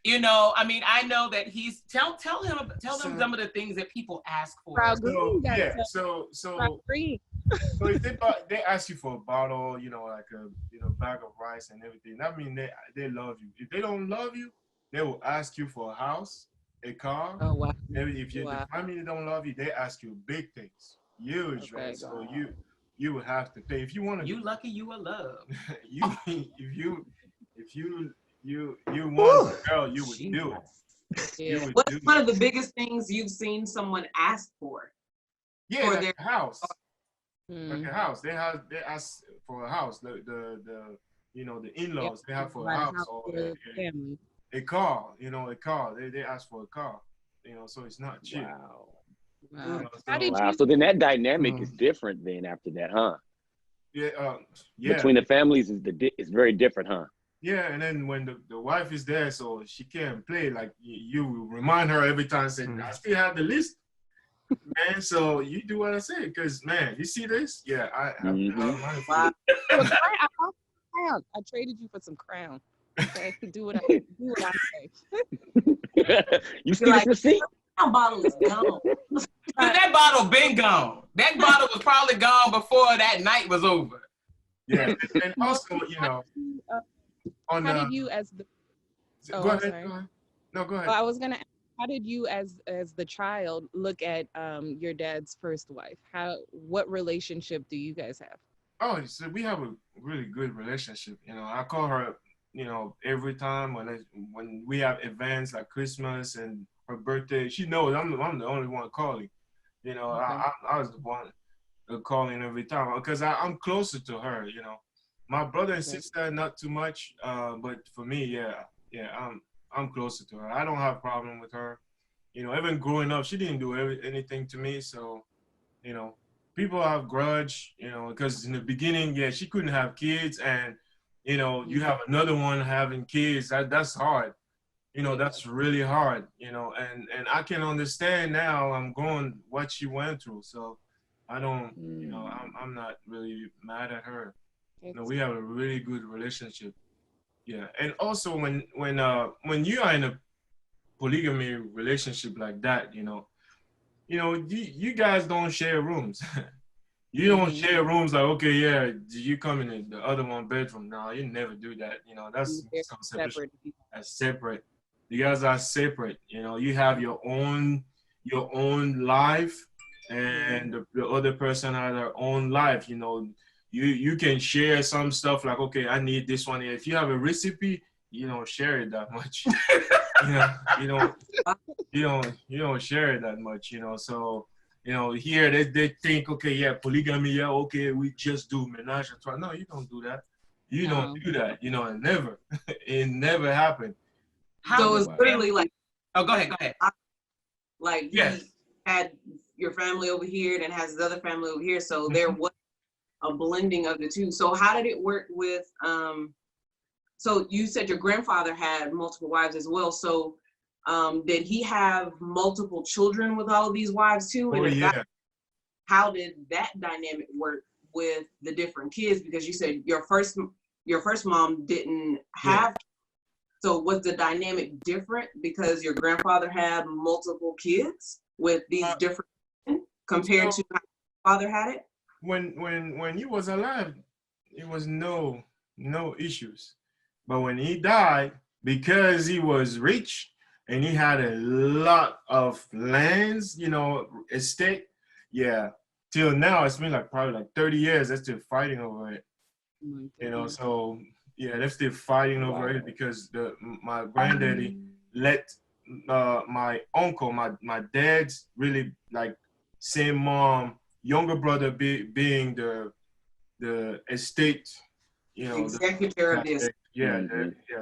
[SPEAKER 1] You know, I mean, I know that he's tell them some of the things that people ask for.
[SPEAKER 7] So if they ask you for a bottle, you know, like a bag of rice and everything, that means they love you. If they don't love you, they will ask you for a house, a car.
[SPEAKER 3] Oh wow.
[SPEAKER 7] Maybe if the family don't love you, they ask you big things, huge, right? So you will have to pay if you want to.
[SPEAKER 1] You lucky you are loved.
[SPEAKER 7] if you want a girl, you would do it.
[SPEAKER 2] Yeah. What's one of the biggest things you've seen someone ask for?
[SPEAKER 7] Yeah, for their house. Like a house. They ask for a house. The in-laws, they have for a house or a car, a car. They ask for a car. So it's not cheap.
[SPEAKER 5] Wow. So then that dynamic is different then after that, huh?
[SPEAKER 7] Yeah.
[SPEAKER 5] Between the families is very different, huh?
[SPEAKER 7] Yeah, and then when the wife is there, so she can't play, like you remind her every time, saying, I still have the list, man, so you do what I say, because, man, you see this? Yeah, I have money for it.
[SPEAKER 3] I traded you for some crown. Okay, do what I say.
[SPEAKER 5] You see this receipt?
[SPEAKER 2] That bottle is gone.
[SPEAKER 1] That bottle been gone. That bottle was probably gone before that night was over.
[SPEAKER 7] Yeah, and also, on
[SPEAKER 3] how did you as the
[SPEAKER 7] go ahead, go ahead. No, go ahead.
[SPEAKER 3] I was gonna ask, how did you as the child look at your dad's first wife? What relationship do you guys have?
[SPEAKER 7] Oh, so we have a really good relationship. I call her, every time when we have events like Christmas and her birthday. She knows I'm the only one calling. Okay. I was the one calling every time because I'm closer to her. My brother and sister not too much, but for me, yeah, I'm closer to her. I don't have a problem with her. Even growing up, she didn't do anything to me, so people have grudge, because in the beginning, yeah, she couldn't have kids, and you have another one having kids. That's hard. That's really hard. And I can understand now. I'm going what she went through, so I don't. I'm not really mad at her. We have a really good relationship. Yeah, and also when you are in a polygamy relationship like that, you guys don't share rooms. You don't share rooms like, okay, yeah, you come in the other one bedroom. No, you never do that. That's separate. That's separate. You guys are separate. You have your own life, and the other person has their own life. You can share some stuff like, okay, I need this one. If you have a recipe, you don't share it that much. you don't share it that much. So here they think, okay, yeah, polygamy, yeah, okay, we just do menage a trois. No, you don't do that. You don't do that. It never happened.
[SPEAKER 2] So it's literally like.
[SPEAKER 1] Oh, go ahead.
[SPEAKER 2] Like he had your family over here, and has his other family over here. So there was a blending of the two. So how did it work with? So you said your grandfather had multiple wives as well. So did he have multiple children with all of these wives too? And how did that dynamic work with the different kids? Because you said your first mom didn't have. So was the dynamic different because your grandfather had multiple kids with these different men compared to how your father had it?
[SPEAKER 7] When he was alive, it was no issues. But when he died, because he was rich and he had a lot of lands, estate, till now it's been probably 30 years. They're still fighting over it. So they're still fighting over it because my granddaddy let my uncle, my dad's really same mom, younger brother being the estate,
[SPEAKER 2] executor of this.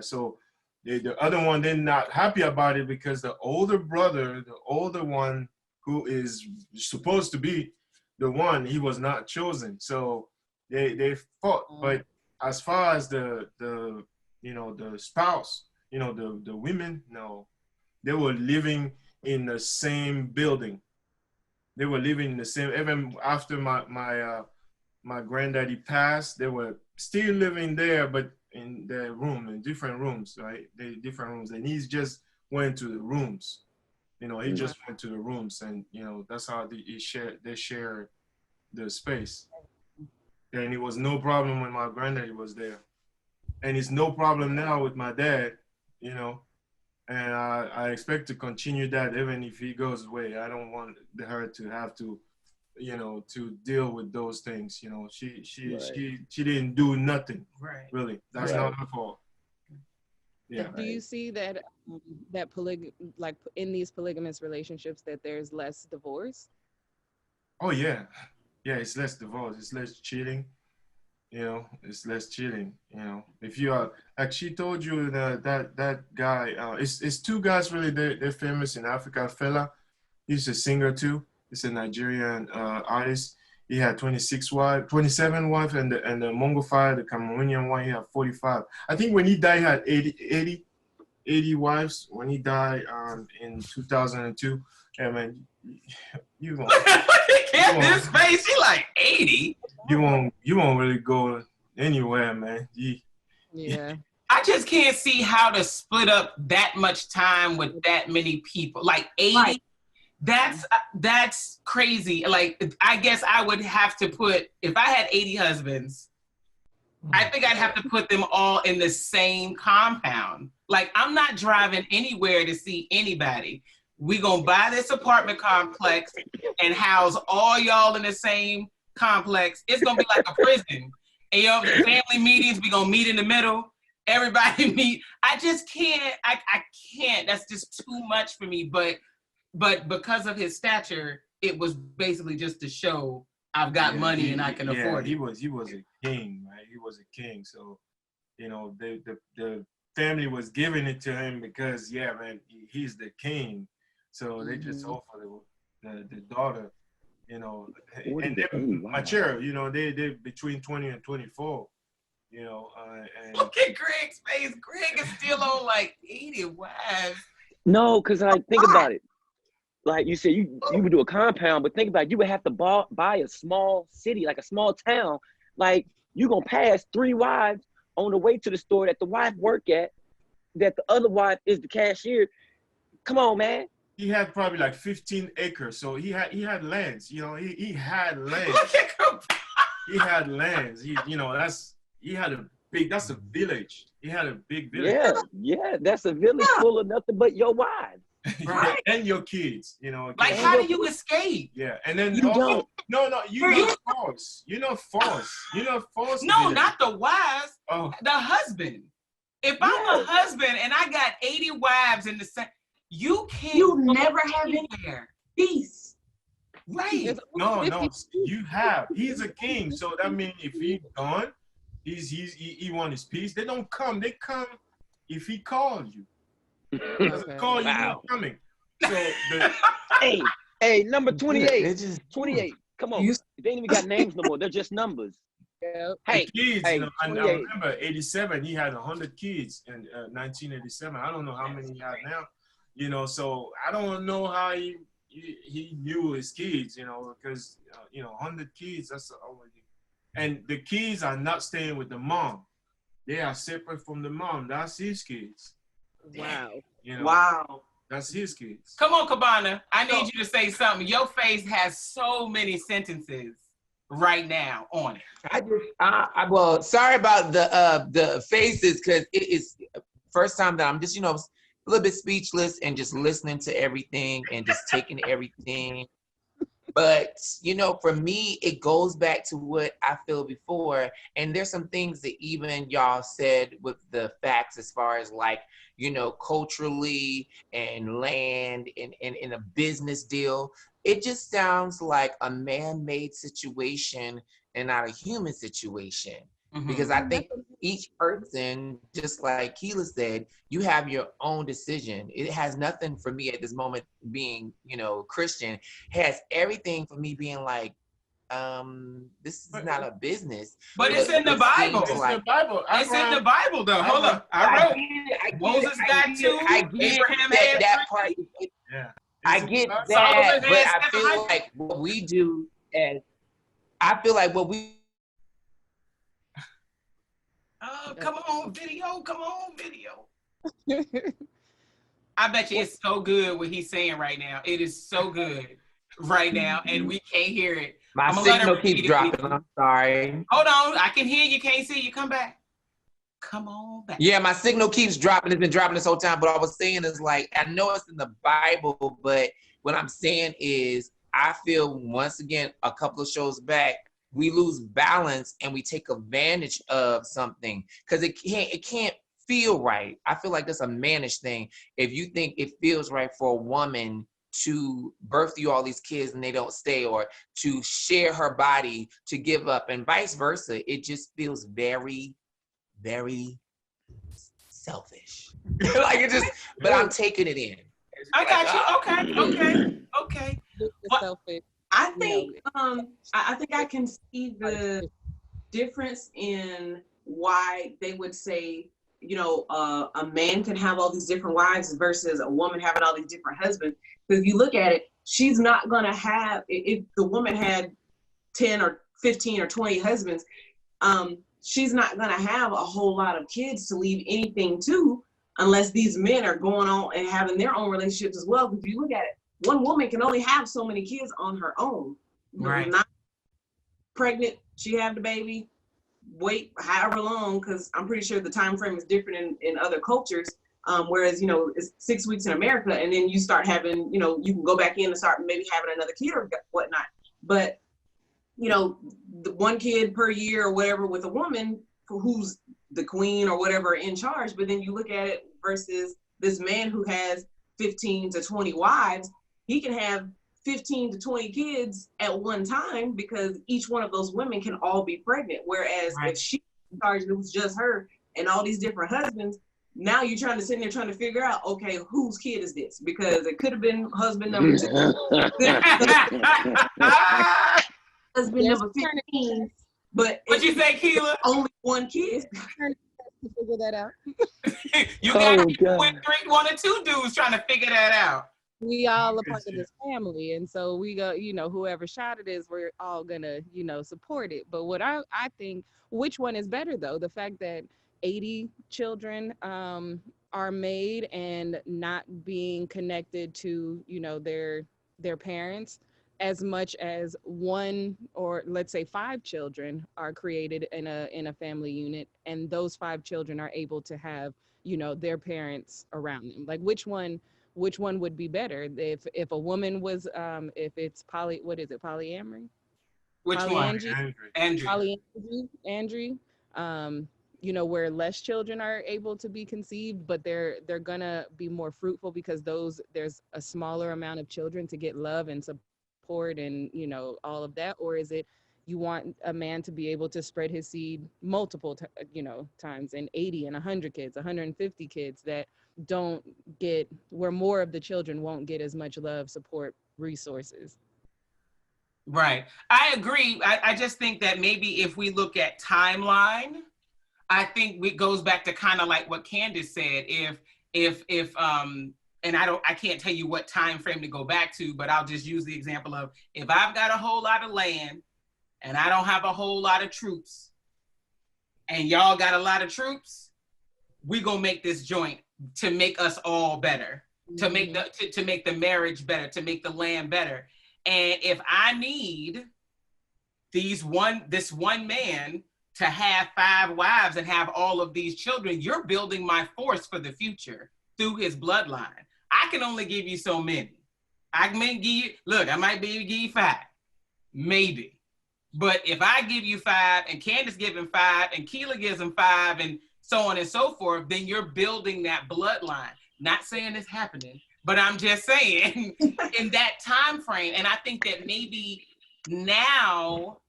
[SPEAKER 7] So the other one, they're not happy about it because the older brother, the older one who is supposed to be the one, he was not chosen. So they fought. But as far as the spouse, the women, no, they were living in the same building. They were living in the same, even after my granddaddy passed, they were still living there, but in their room, in different rooms, right? Different rooms. And he just went to the rooms. He just went to the rooms, and that's how they shared the space. And it was no problem when my granddaddy was there. And it's no problem now with my dad, and I expect to continue that even if he goes away. I don't want her to have to, to deal with those things. She didn't do nothing. Right. Really. That's not her fault. Yeah.
[SPEAKER 3] Do you see that in these polygamous relationships that there's less divorce?
[SPEAKER 7] Oh yeah. Yeah, it's less divorce, it's less cheating. It's less cheating. If you are, like she told you, that guy, it's two guys really, they're famous in Africa. Fela, he's a singer too. He's a Nigerian artist. He had 27 wives, and the Mongo Fire, the Cameroonian one, he had 45. I think when he died, he had 80 wives when he died in 2002. Yeah, man, you won't.
[SPEAKER 1] His face, he like 80.
[SPEAKER 7] You won't really go anywhere, man.
[SPEAKER 3] Yeah.
[SPEAKER 1] I just can't see how to split up that much time with that many people. Like 80,
[SPEAKER 2] Right.
[SPEAKER 1] that's crazy. Like, I guess I would have to put, if I had 80 husbands, I think I'd have to put them all in the same compound. Like, I'm not driving anywhere to see anybody. We gonna buy this apartment complex and house all y'all in the same complex. It's gonna be like a prison. And the family meetings, we gonna meet in the middle. Everybody meet. I just can't. I can't. That's just too much for me. But because of his stature, it was basically just to show I've got money and I can afford it.
[SPEAKER 7] He was a king, right? He was a king. So, the family was giving it to him because, yeah, man, he's the king. So they just offered the daughter, and they're mature, they between 20 and 24, and
[SPEAKER 1] Look at Greg's face. Greg is still on like 80 wives.
[SPEAKER 5] No, because think about it. Like you said, you would do a compound, but think about it, you would have to buy a small city, like a small town. Like, you're going to pass 3 wives on the way to the store that the wife work at, that the other wife is the cashier. Come on, man.
[SPEAKER 7] He had probably like 15 acres, so he had lands. He had lands.
[SPEAKER 1] Look at him.
[SPEAKER 7] He had lands. That's a village. He had a big village.
[SPEAKER 5] Yeah, that's a village full of nothing but your wives.
[SPEAKER 1] Right.
[SPEAKER 7] And your kids,
[SPEAKER 1] Like, how do you escape?
[SPEAKER 7] Yeah, and then
[SPEAKER 5] you don't.
[SPEAKER 7] No, you're not false. You're not false.
[SPEAKER 1] No, not the wives.
[SPEAKER 7] Oh.
[SPEAKER 1] The husband. If I'm a husband and I got 80 wives in the same, you
[SPEAKER 2] never have any peace.
[SPEAKER 1] Right.
[SPEAKER 7] No, you have. He's a king, so that means if he's gone, he want his peace. They don't come. They come if he calls you. Doesn't call you, not coming. So
[SPEAKER 5] hey, number 28. 28. Come on. They ain't even got names no more. They're just numbers.
[SPEAKER 7] Hey, kids, I remember 87, he had 100 kids in 1987. I don't know how many he has now. So I don't know how he knew his kids, because 100 kids, that's already. And the kids are not staying with the mom. They are separate from the mom. That's his kids.
[SPEAKER 3] Wow.
[SPEAKER 2] Wow.
[SPEAKER 7] That's his kids.
[SPEAKER 1] Come on, Cabana. I need you to say something. Your face has so many sentences right now on it.
[SPEAKER 6] Well, sorry about the faces, because it is first time that I'm just, a little bit speechless and just listening to everything and just taking everything. But, for me, it goes back to what I feel before. And there's some things that even y'all said with the facts as far as like, culturally and land and in a business deal. It just sounds like a man-made situation and not a human situation. Mm-hmm. Because I think each person, just like Keela said, you have your own decision. It has nothing for me at this moment being, Christian. It has everything for me being like, this is not a business.
[SPEAKER 1] But it's in the Bible.
[SPEAKER 7] It's in the Bible.
[SPEAKER 1] It's in the Bible, though. Hold on. I wrote. Moses got 2. Abraham had
[SPEAKER 6] that
[SPEAKER 1] 3.
[SPEAKER 6] part.
[SPEAKER 7] Yeah.
[SPEAKER 6] I get that, but I feel like what we do, and I feel like what we.
[SPEAKER 1] Come on, video. I bet you it's so good what he's saying right now. It is so good right now, and we can't hear it.
[SPEAKER 6] My signal keeps dropping. I'm sorry.
[SPEAKER 1] Hold on. I can hear you. Can't see you. Come back. Come on back.
[SPEAKER 6] Yeah, my signal keeps dropping. It's been dropping this whole time. But what I was saying is, like, I know it's in the Bible, but what I'm saying is I feel, once again, a couple of shows back, we lose balance and we take advantage of something because it can't feel right. I feel like that's a mannish thing. If you think it feels right for a woman to birth you all these kids and they don't stay, or to share her body, to give up, and vice versa, it just feels very, very selfish. Like it just, but I'm taking it in.
[SPEAKER 1] I got you. Okay.
[SPEAKER 3] Selfish.
[SPEAKER 2] I think I think I can see the difference in why they would say, a man can have all these different wives versus a woman having all these different husbands. Because if you look at it, she's not gonna have, if the woman had 10 or 15 or 20 husbands, she's not gonna have a whole lot of kids to leave anything to, unless these men are going on and having their own relationships as well. Because if you look at it, one woman can only have so many kids on her own.
[SPEAKER 1] Right.
[SPEAKER 2] Not pregnant, she have the baby, wait however long, because I'm pretty sure the time frame is different in other cultures. Whereas, you know, it's 6 weeks in America, and then you start having, you know, you can go back in and start maybe having another kid or whatnot. But, you know, the 1 kid per year or whatever with a woman who's the queen or whatever in charge. But then you look at it versus this man who has 15 to 20 wives, he can have 15 to 20 kids at one time because each one of those women can all be pregnant. Whereas if she was in charge and it was just her and all these different husbands, now you're trying to sit there trying to figure out, okay, whose kid is this? Because it could have been husband number 2. Husband number 15. But
[SPEAKER 1] what you say, Keela?
[SPEAKER 2] Only 1 kid.
[SPEAKER 3] To figure that out.
[SPEAKER 1] You got with 1 or 2 dudes trying to figure that out.
[SPEAKER 3] We all a part of this family, and so we go, you know, whoever shot it is, we're all gonna, you know, support it. But what I think, which one is better though? The fact that 80 children are made and not being connected to, you know, their parents, as much as 1 or let's say 5 children are created in a family unit, and those 5 children are able to have, you know, their parents around them. Like which one would be better? If a woman was if it's polyamory?
[SPEAKER 1] Which one?
[SPEAKER 3] Andrew. You know, where less children are able to be conceived, but they're gonna be more fruitful because there's a smaller amount of children to get love and support and, you know, all of that? Or is it you want a man to be able to spread his seed multiple times, and 80 and 100 kids, 150 kids that don't get, where more of the children won't get as much love, support, resources?
[SPEAKER 1] Right. I agree. I just think that maybe if we look at timeline, I think it goes back to kind of like what Candace said. If and I can't tell you what time frame to go back to, but I'll just use the example of if I've got a whole lot of land and I don't have a whole lot of troops and y'all got a lot of troops, we gonna make this joint to make us all better, to make the marriage better, to make the land better. And if I need this one man to have 5 wives and have all of these children, you're building my force for the future through his bloodline. I can only give you so many. I might be able to give you 5, maybe. But if I give you 5 and Candace gives him 5 and Keela gives him 5 and so on and so forth, then you're building that bloodline. Not saying it's happening, but I'm just saying in that time frame. And I think that maybe now,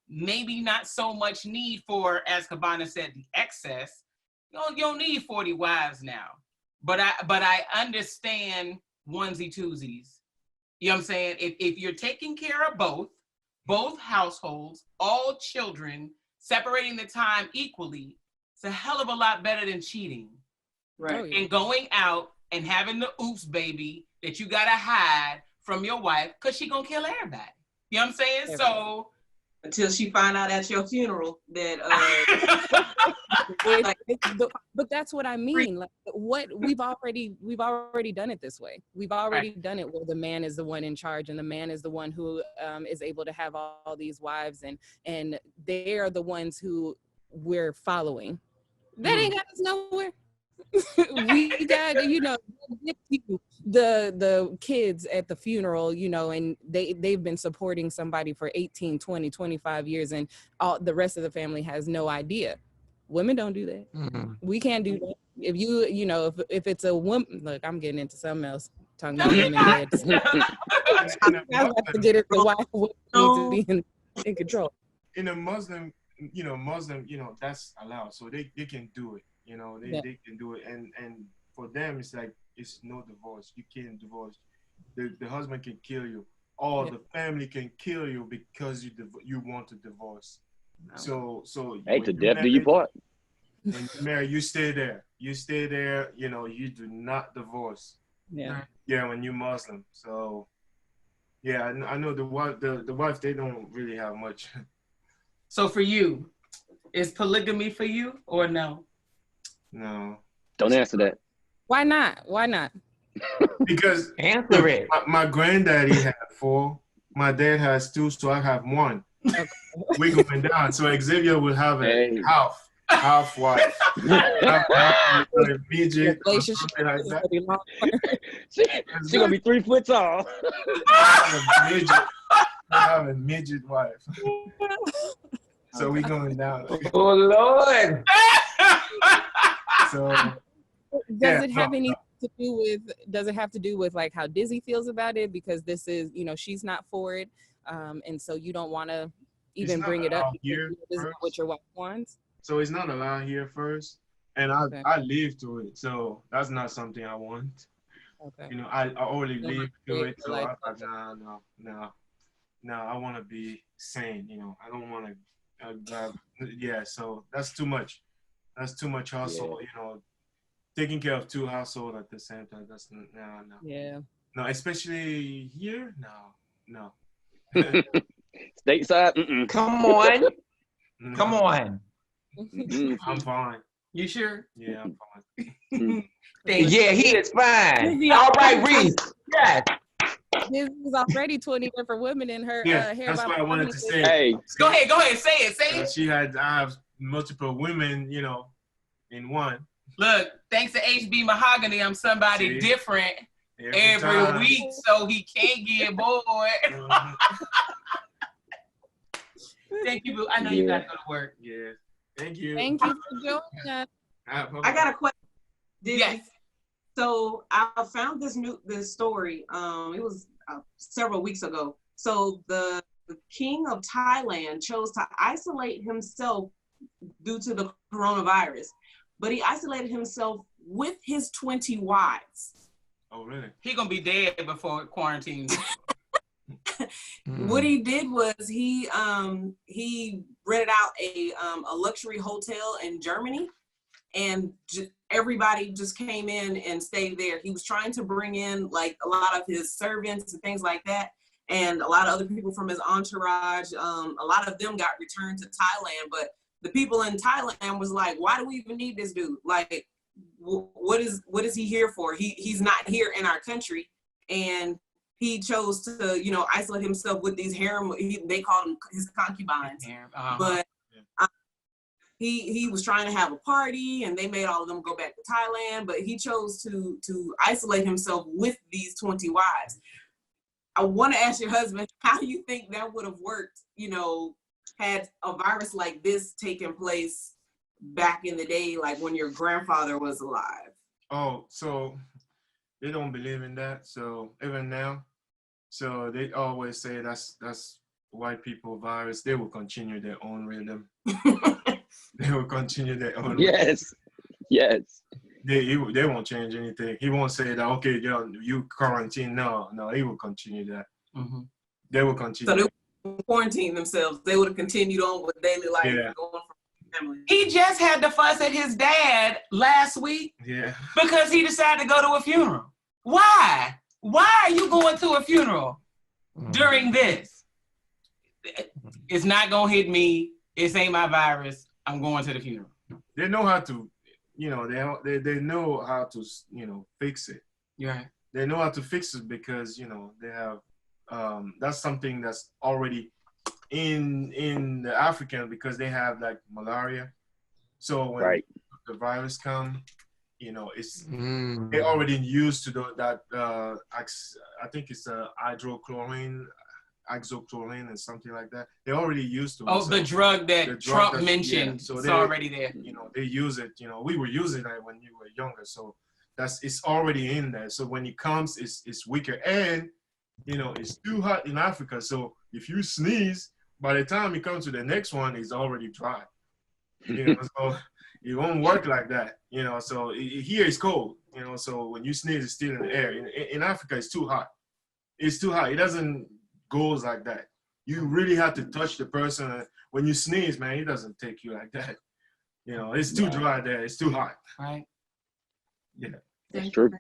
[SPEAKER 1] maybe not so much need for, as Cabana said, the excess. You don't need 40 wives now. But I understand onesie twosies. You know what I'm saying? If you're taking care of both households, all children, separating the time equally, it's a hell of a lot better than cheating.
[SPEAKER 2] Right.
[SPEAKER 1] And going out and having the oops baby that you gotta hide from your wife because she gonna kill everybody. You know what I'm saying?
[SPEAKER 3] Everybody.
[SPEAKER 1] So
[SPEAKER 2] until she find out at your funeral that
[SPEAKER 3] but that's what I mean. Like what we've already done it this way. We've already done it where the man is the one in charge and the man is the one who is able to have all these wives, and they are the ones who we're following. That ain't got us nowhere. We got, you know, the kids at the funeral, you know, and they've been supporting somebody for 18, 20, 25 years, and all the rest of the family has no idea. Women don't do that. Mm-hmm. We can't do that. If you know, if it's a woman, look, I'm getting into something else, talking about women dead. I'm about to get it. The wife needs to be in control.
[SPEAKER 7] In a Muslim, that's allowed, so they can do it. You know, they can do it, and for them it's like it's no divorce. You can't divorce. The husband can kill you, or the family can kill you because you want to divorce. No. So
[SPEAKER 5] hey, to death do you part.
[SPEAKER 7] When you marry, you stay there. You stay there. You know, you do not divorce.
[SPEAKER 3] Yeah.
[SPEAKER 7] Yeah, when you're Muslim. So, yeah, I know the wife. They don't really have much.
[SPEAKER 1] So for you, Is polygamy for you or no?
[SPEAKER 7] No.
[SPEAKER 5] Don't answer that.
[SPEAKER 3] Why not? Why not?
[SPEAKER 7] Because
[SPEAKER 6] Answer it.
[SPEAKER 7] my granddaddy had 4. My dad has 2, so I have 1.
[SPEAKER 3] Okay.
[SPEAKER 7] We're going down. So Xavier will have a
[SPEAKER 5] Hey.
[SPEAKER 7] half wife. Half midget or
[SPEAKER 3] Relationship
[SPEAKER 7] something like
[SPEAKER 3] is
[SPEAKER 7] that.
[SPEAKER 3] gonna be long.
[SPEAKER 5] She gonna be 3 foot tall.
[SPEAKER 7] I have a midget wife. So we going down.
[SPEAKER 6] Oh Lord.
[SPEAKER 7] So
[SPEAKER 3] Does it have anything to do with? Does it have to do with like how Dizzy feels about it? Because this is, she's not for it, and so you don't want to even bring it up.
[SPEAKER 7] Here
[SPEAKER 3] this is not what your wife wants.
[SPEAKER 7] So it's not allowed here first, and I live through it. So that's not something I want.
[SPEAKER 3] Okay.
[SPEAKER 7] I already live through it. So
[SPEAKER 3] Like,
[SPEAKER 7] I'm like, no. I want to be sane. I don't want to. Yeah. So that's too much. That's too much hustle.
[SPEAKER 5] Yeah.
[SPEAKER 7] Taking care of 2 households at the same time. That's no.
[SPEAKER 3] Yeah.
[SPEAKER 7] No, especially here. No.
[SPEAKER 5] Stateside. Mm-mm.
[SPEAKER 6] Come on.
[SPEAKER 7] No.
[SPEAKER 6] Come on.
[SPEAKER 7] I'm fine.
[SPEAKER 1] You sure?
[SPEAKER 7] Yeah, I'm fine.
[SPEAKER 6] Yeah, he is fine. All right, Reese. Yes.
[SPEAKER 3] There's already 20 different women in her
[SPEAKER 7] Yeah,
[SPEAKER 3] hair.
[SPEAKER 7] that's what I wanted to say.
[SPEAKER 5] Hey,
[SPEAKER 1] Go ahead, say it.
[SPEAKER 7] I have multiple women, in one.
[SPEAKER 1] Look, thanks to HB Mahogany, I'm somebody different every week, so he can't get bored. Thank you, boo. I know you gotta go to work.
[SPEAKER 7] Yeah. Thank you.
[SPEAKER 3] Thank you for joining us.
[SPEAKER 2] I got a question.
[SPEAKER 1] Yes.
[SPEAKER 2] So I found this story. It was several weeks ago. So the king of Thailand chose to isolate himself due to the coronavirus, but he isolated himself with his 20 wives.
[SPEAKER 7] Oh, really?
[SPEAKER 1] He gonna be dead before quarantine.
[SPEAKER 2] What he did was he rented out a luxury hotel in Germany, and everybody just came in and stayed there. He was trying to bring in like a lot of his servants and things like that, and a lot of other people from his entourage. A lot of them got returned to Thailand, but the people in Thailand was like, why do we even need this dude? Like, what is he here for? He's not here in our country. And he chose to, isolate himself with these harem. They called them his concubines. But he was trying to have a party, and they made all of them go back to Thailand. But he chose to isolate himself with these 20 wives. I want to ask your husband, how do you think that would have worked? Had a virus like this taken place back in the day, like when your grandfather was alive?
[SPEAKER 7] Oh, so they don't believe in that. So even now, so they always say that's white people virus. They will continue their own rhythm. They will continue their own.
[SPEAKER 5] yes.
[SPEAKER 7] They won't change anything. He won't say that, okay, you quarantine. No, he will continue that. Mm-hmm. They will continue.
[SPEAKER 2] So they would quarantine themselves. They would have continued on with daily life.
[SPEAKER 7] Yeah.
[SPEAKER 2] Going from family.
[SPEAKER 1] He just had to fuss at his dad last week.
[SPEAKER 7] Yeah.
[SPEAKER 1] Because he decided to go to a funeral. Why? Why are you going to a funeral during this? It's not gonna hit me. This ain't my virus. I'm going to the funeral.
[SPEAKER 7] They know how to, they know how to, fix it.
[SPEAKER 1] Right.
[SPEAKER 7] They know how to fix it because, they have, that's something that's already in the African, because they have like malaria. So when the virus come, it's they already used to that. I think it's hydrochlorine, oxychloroquine, and something like that. They already used to.
[SPEAKER 1] Oh, so the drug that Trump mentioned. Yeah, so it's already there.
[SPEAKER 7] They use it. We were using it when you were younger, so it's already in there. So when it comes, it's weaker, and it's too hot in Africa. So if you sneeze, by the time it comes to the next one, it's already dry. So it won't work like that. So here it's cold. So when you sneeze, it's still in the air. In Africa, it's too hot. It's too hot. It doesn't go like that. You really have to touch the person. When you sneeze, man, it doesn't take you like that. It's too dry there. It's too hot.
[SPEAKER 1] Right.
[SPEAKER 7] Yeah.
[SPEAKER 5] That's true.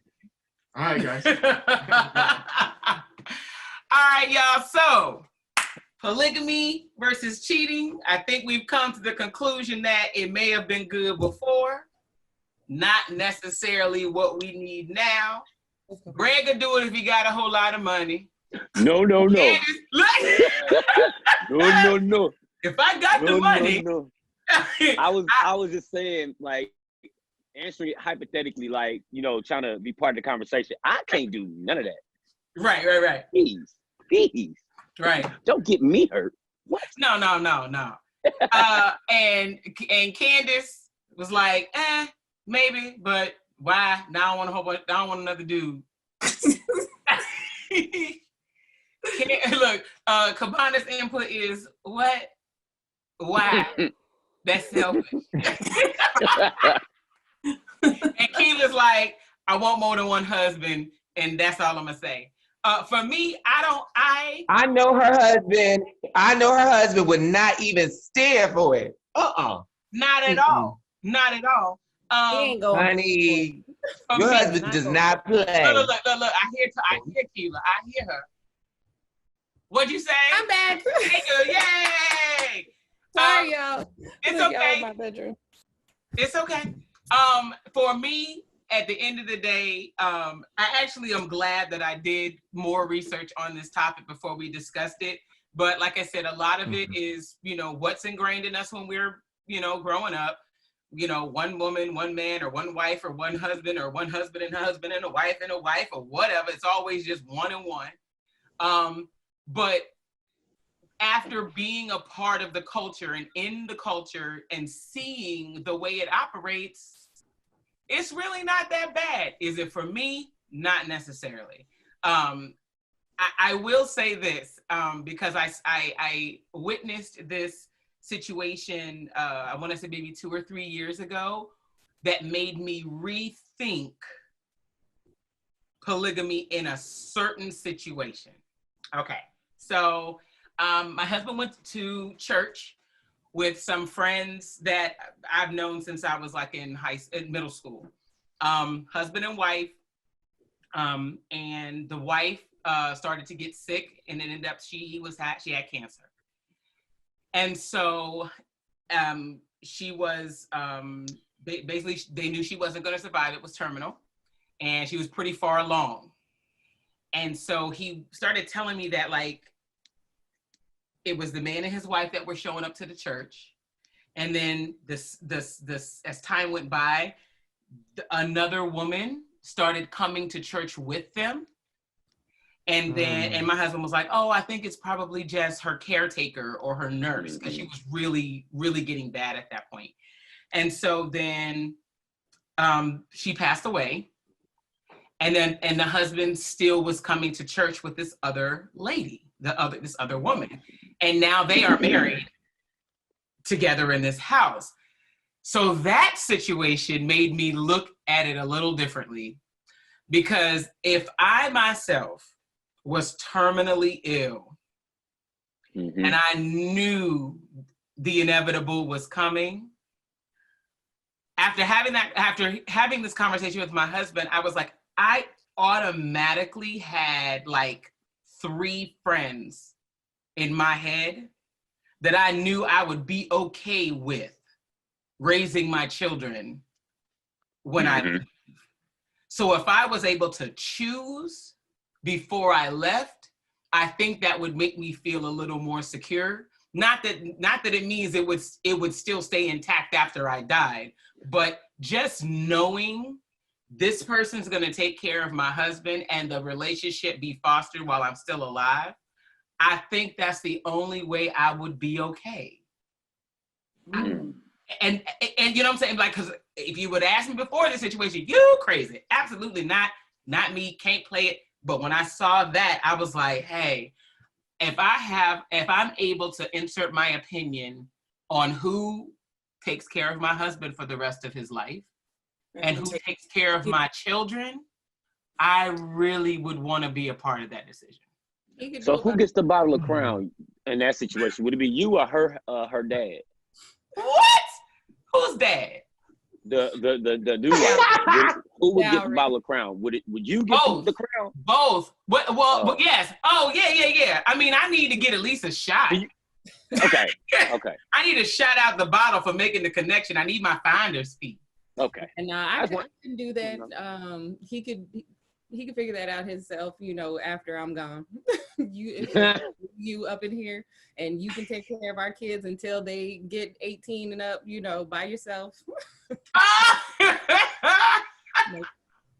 [SPEAKER 7] All right, guys.
[SPEAKER 1] All right, y'all. So polygamy versus cheating. I think we've come to the conclusion that it may have been good before, not necessarily what we need now. Greg could do it if he got a whole lot of money.
[SPEAKER 5] No. No.
[SPEAKER 1] No. If I got the money.
[SPEAKER 5] No. I was just saying, like, answering it hypothetically, like, you know, trying to be part of the conversation. I can't do none of that.
[SPEAKER 1] Right.
[SPEAKER 5] Please.
[SPEAKER 1] Right.
[SPEAKER 5] Don't get me hurt. What?
[SPEAKER 1] No. And Candace was like, maybe, but why? Now I don't want another dude. Look, Cabana's input is what? Why? That's selfish. And Keela's like, I want more than one husband, and that's all I'm gonna say. For me,
[SPEAKER 6] I know her husband. I know her husband would not even stare for it.
[SPEAKER 1] Not at all. Not at all.
[SPEAKER 8] He ain't going.
[SPEAKER 6] Honey, your husband does not play.
[SPEAKER 1] Look. I hear Keela. I hear her. What'd you say?
[SPEAKER 8] I'm back.
[SPEAKER 1] Thank you. Yay!
[SPEAKER 3] Sorry, y'all.
[SPEAKER 1] It's
[SPEAKER 3] Look,
[SPEAKER 1] okay.
[SPEAKER 3] y'all in my bedroom.
[SPEAKER 1] It's okay. For me, at the end of the day, I actually am glad that I did more research on this topic before we discussed it. But like I said, a lot of it is, you know, what's ingrained in us when we're, you know, growing up. You know, one woman, one man, or one wife, or one husband and a husband and a wife, or whatever. It's always just one and one. But after being a part of the culture and in the culture and seeing the way it operates, it's really not that bad. Is it for me? Not necessarily. I will say this, because I witnessed this situation, I want to say maybe 2 or 3 years ago, that made me rethink polygamy in a certain situation. Okay, so my husband went to church with some friends that I've known since I was like in middle school. Husband and wife, and the wife started to get sick, and it ended up she had cancer. And so she was basically, they knew she wasn't going to survive. It was terminal, and she was pretty far along. And so he started telling me that, like, it was the man and his wife that were showing up to the church. And then this as time went by, another woman started coming to church with them. And then, and my husband was like, oh, I think it's probably just her caretaker or her nurse, because she was really, really getting bad at that point. And so then she passed away. And the husband still was coming to church with this other lady, this other woman. And now they are married together in this house. So that situation made me look at it a little differently, because if I myself was terminally ill, and I knew the inevitable was coming, after having this conversation with my husband, I was like, I automatically had like 3 friends in my head that I knew I would be okay with raising my children when I leave. So if I was able to choose before I left, I think that would make me feel a little more secure. Not that it means it would still stay intact after I died, but just knowing this person's gonna take care of my husband and the relationship be fostered while I'm still alive, I think that's the only way I would be okay. And you know what I'm saying? Like, because if you would ask me before this situation, you crazy. Absolutely not me, can't play it. But when I saw that, I was like, hey, if I'm able to insert my opinion on who takes care of my husband for the rest of his life and who takes care of my children, I really would want to be a part of that decision.
[SPEAKER 5] So who gets the bottle of Crown in that situation? Would it be you or her dad?
[SPEAKER 1] What? Who's dad?
[SPEAKER 5] The new wife. Who would get the bottle of Crown? Would you get the Crown?
[SPEAKER 1] Both. Well, yes. Oh, yeah. I mean, I need to get at least a shot.
[SPEAKER 5] Okay.
[SPEAKER 1] I need to shout out the bottle for making the connection. I need my finder's fee.
[SPEAKER 3] Okay. And I can do that. He could figure that out himself, after I'm gone. you up in here, and you can take care of our kids until they get 18 and up, by yourself.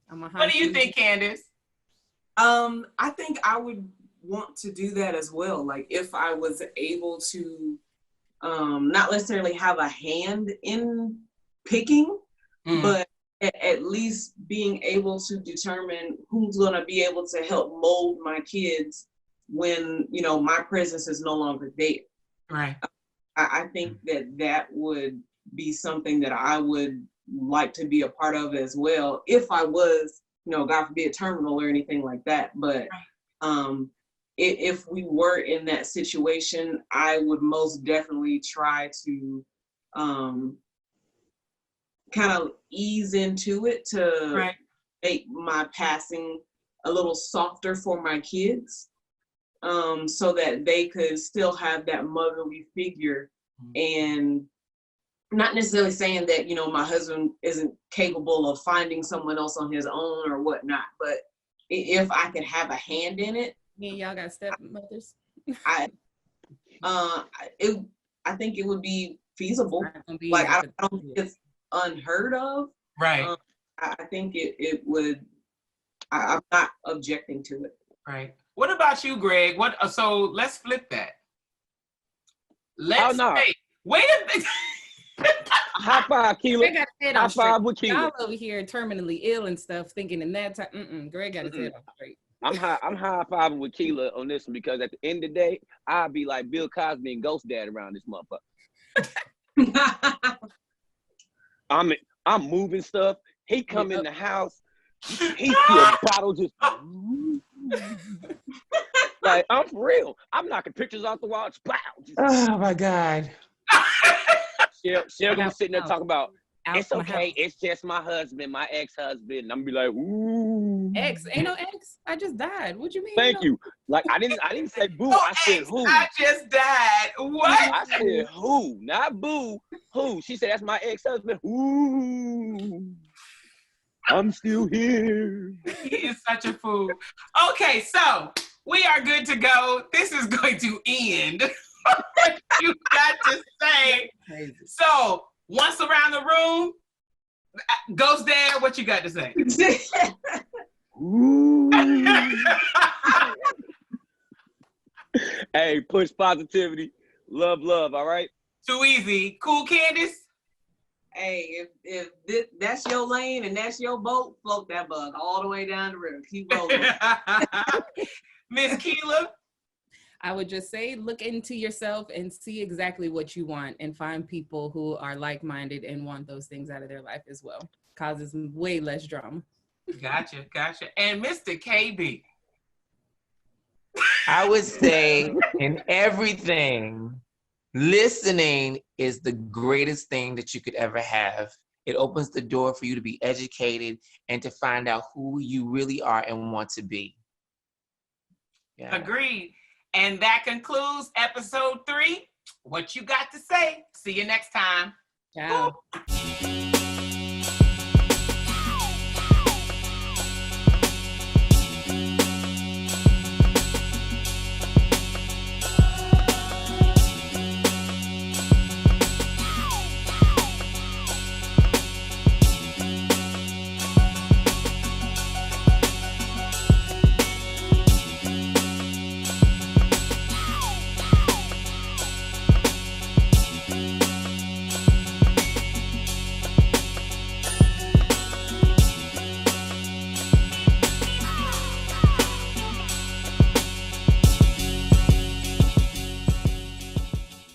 [SPEAKER 1] What do you think, Candace?
[SPEAKER 2] I think I would want to do that as well. Like if I was able to not necessarily have a hand in picking, but at least being able to determine who's going to be able to help mold my kids when, my presence is no longer there.
[SPEAKER 1] Right.
[SPEAKER 2] I think that would be something that I would like to be a part of as well, if I was, God forbid, terminal or anything like that. But if we were in that situation, I would most definitely try to kind of ease into it to make my passing a little softer for my kids, so that they could still have that motherly figure. And not necessarily saying that, my husband isn't capable of finding someone else on his own or whatnot, but if I could have a hand in it.
[SPEAKER 3] Me and y'all got stepmothers.
[SPEAKER 2] I think it would be feasible. Like I don't think it's unheard of.
[SPEAKER 1] Right.
[SPEAKER 2] I think it would. I'm not objecting to it.
[SPEAKER 1] Right. What about you, Greg? So let's flip that. Let's say, wait a minute.
[SPEAKER 5] High five, Keela. High five with Keela.
[SPEAKER 3] Y'all over here terminally ill and stuff, thinking in that time. Greg got his head on straight.
[SPEAKER 5] I'm high fiving with Keela on this one, because at the end of the day, I'll be like Bill Cosby and Ghost Dad around this motherfucker. I'm moving stuff. He come in the house. He see a bottle just like, I'm for real. I'm knocking pictures off the wall.
[SPEAKER 6] Oh my God.
[SPEAKER 5] She'll be sitting there talking about, it's okay, it's just my husband, my ex-husband. And I'm be like, ooh.
[SPEAKER 3] Ex? Ain't no ex. I just died. What you mean?
[SPEAKER 5] Thank you. Like, I didn't say boo. I said who.
[SPEAKER 1] I just died. What?
[SPEAKER 5] I said who, not boo. Who? She said, that's my ex-husband. Ooh. I'm still here.
[SPEAKER 1] He is such a fool. Okay, so we are good to go. This is going to end. What you got to say? So, once around the room, Ghost Dad, what you got to say?
[SPEAKER 5] Ooh. Hey, push positivity. Love, all right?
[SPEAKER 1] Too easy. Cool, Candace?
[SPEAKER 2] Hey, if that's your lane and that's your boat, float that bug all the way down the river. Keep rolling.
[SPEAKER 1] Miss Keela?
[SPEAKER 3] I would just say, look into yourself and see exactly what you want, and find people who are like-minded and want those things out of their life as well. Causes way less drama.
[SPEAKER 1] Gotcha. And Mr. KB?
[SPEAKER 6] I would say in everything, listening is the greatest thing that you could ever have. It opens the door for you to be educated and to find out who you really are and want to be.
[SPEAKER 1] Yeah. Agreed. And that concludes episode 3. What you got to say? See you next time.
[SPEAKER 3] Ciao.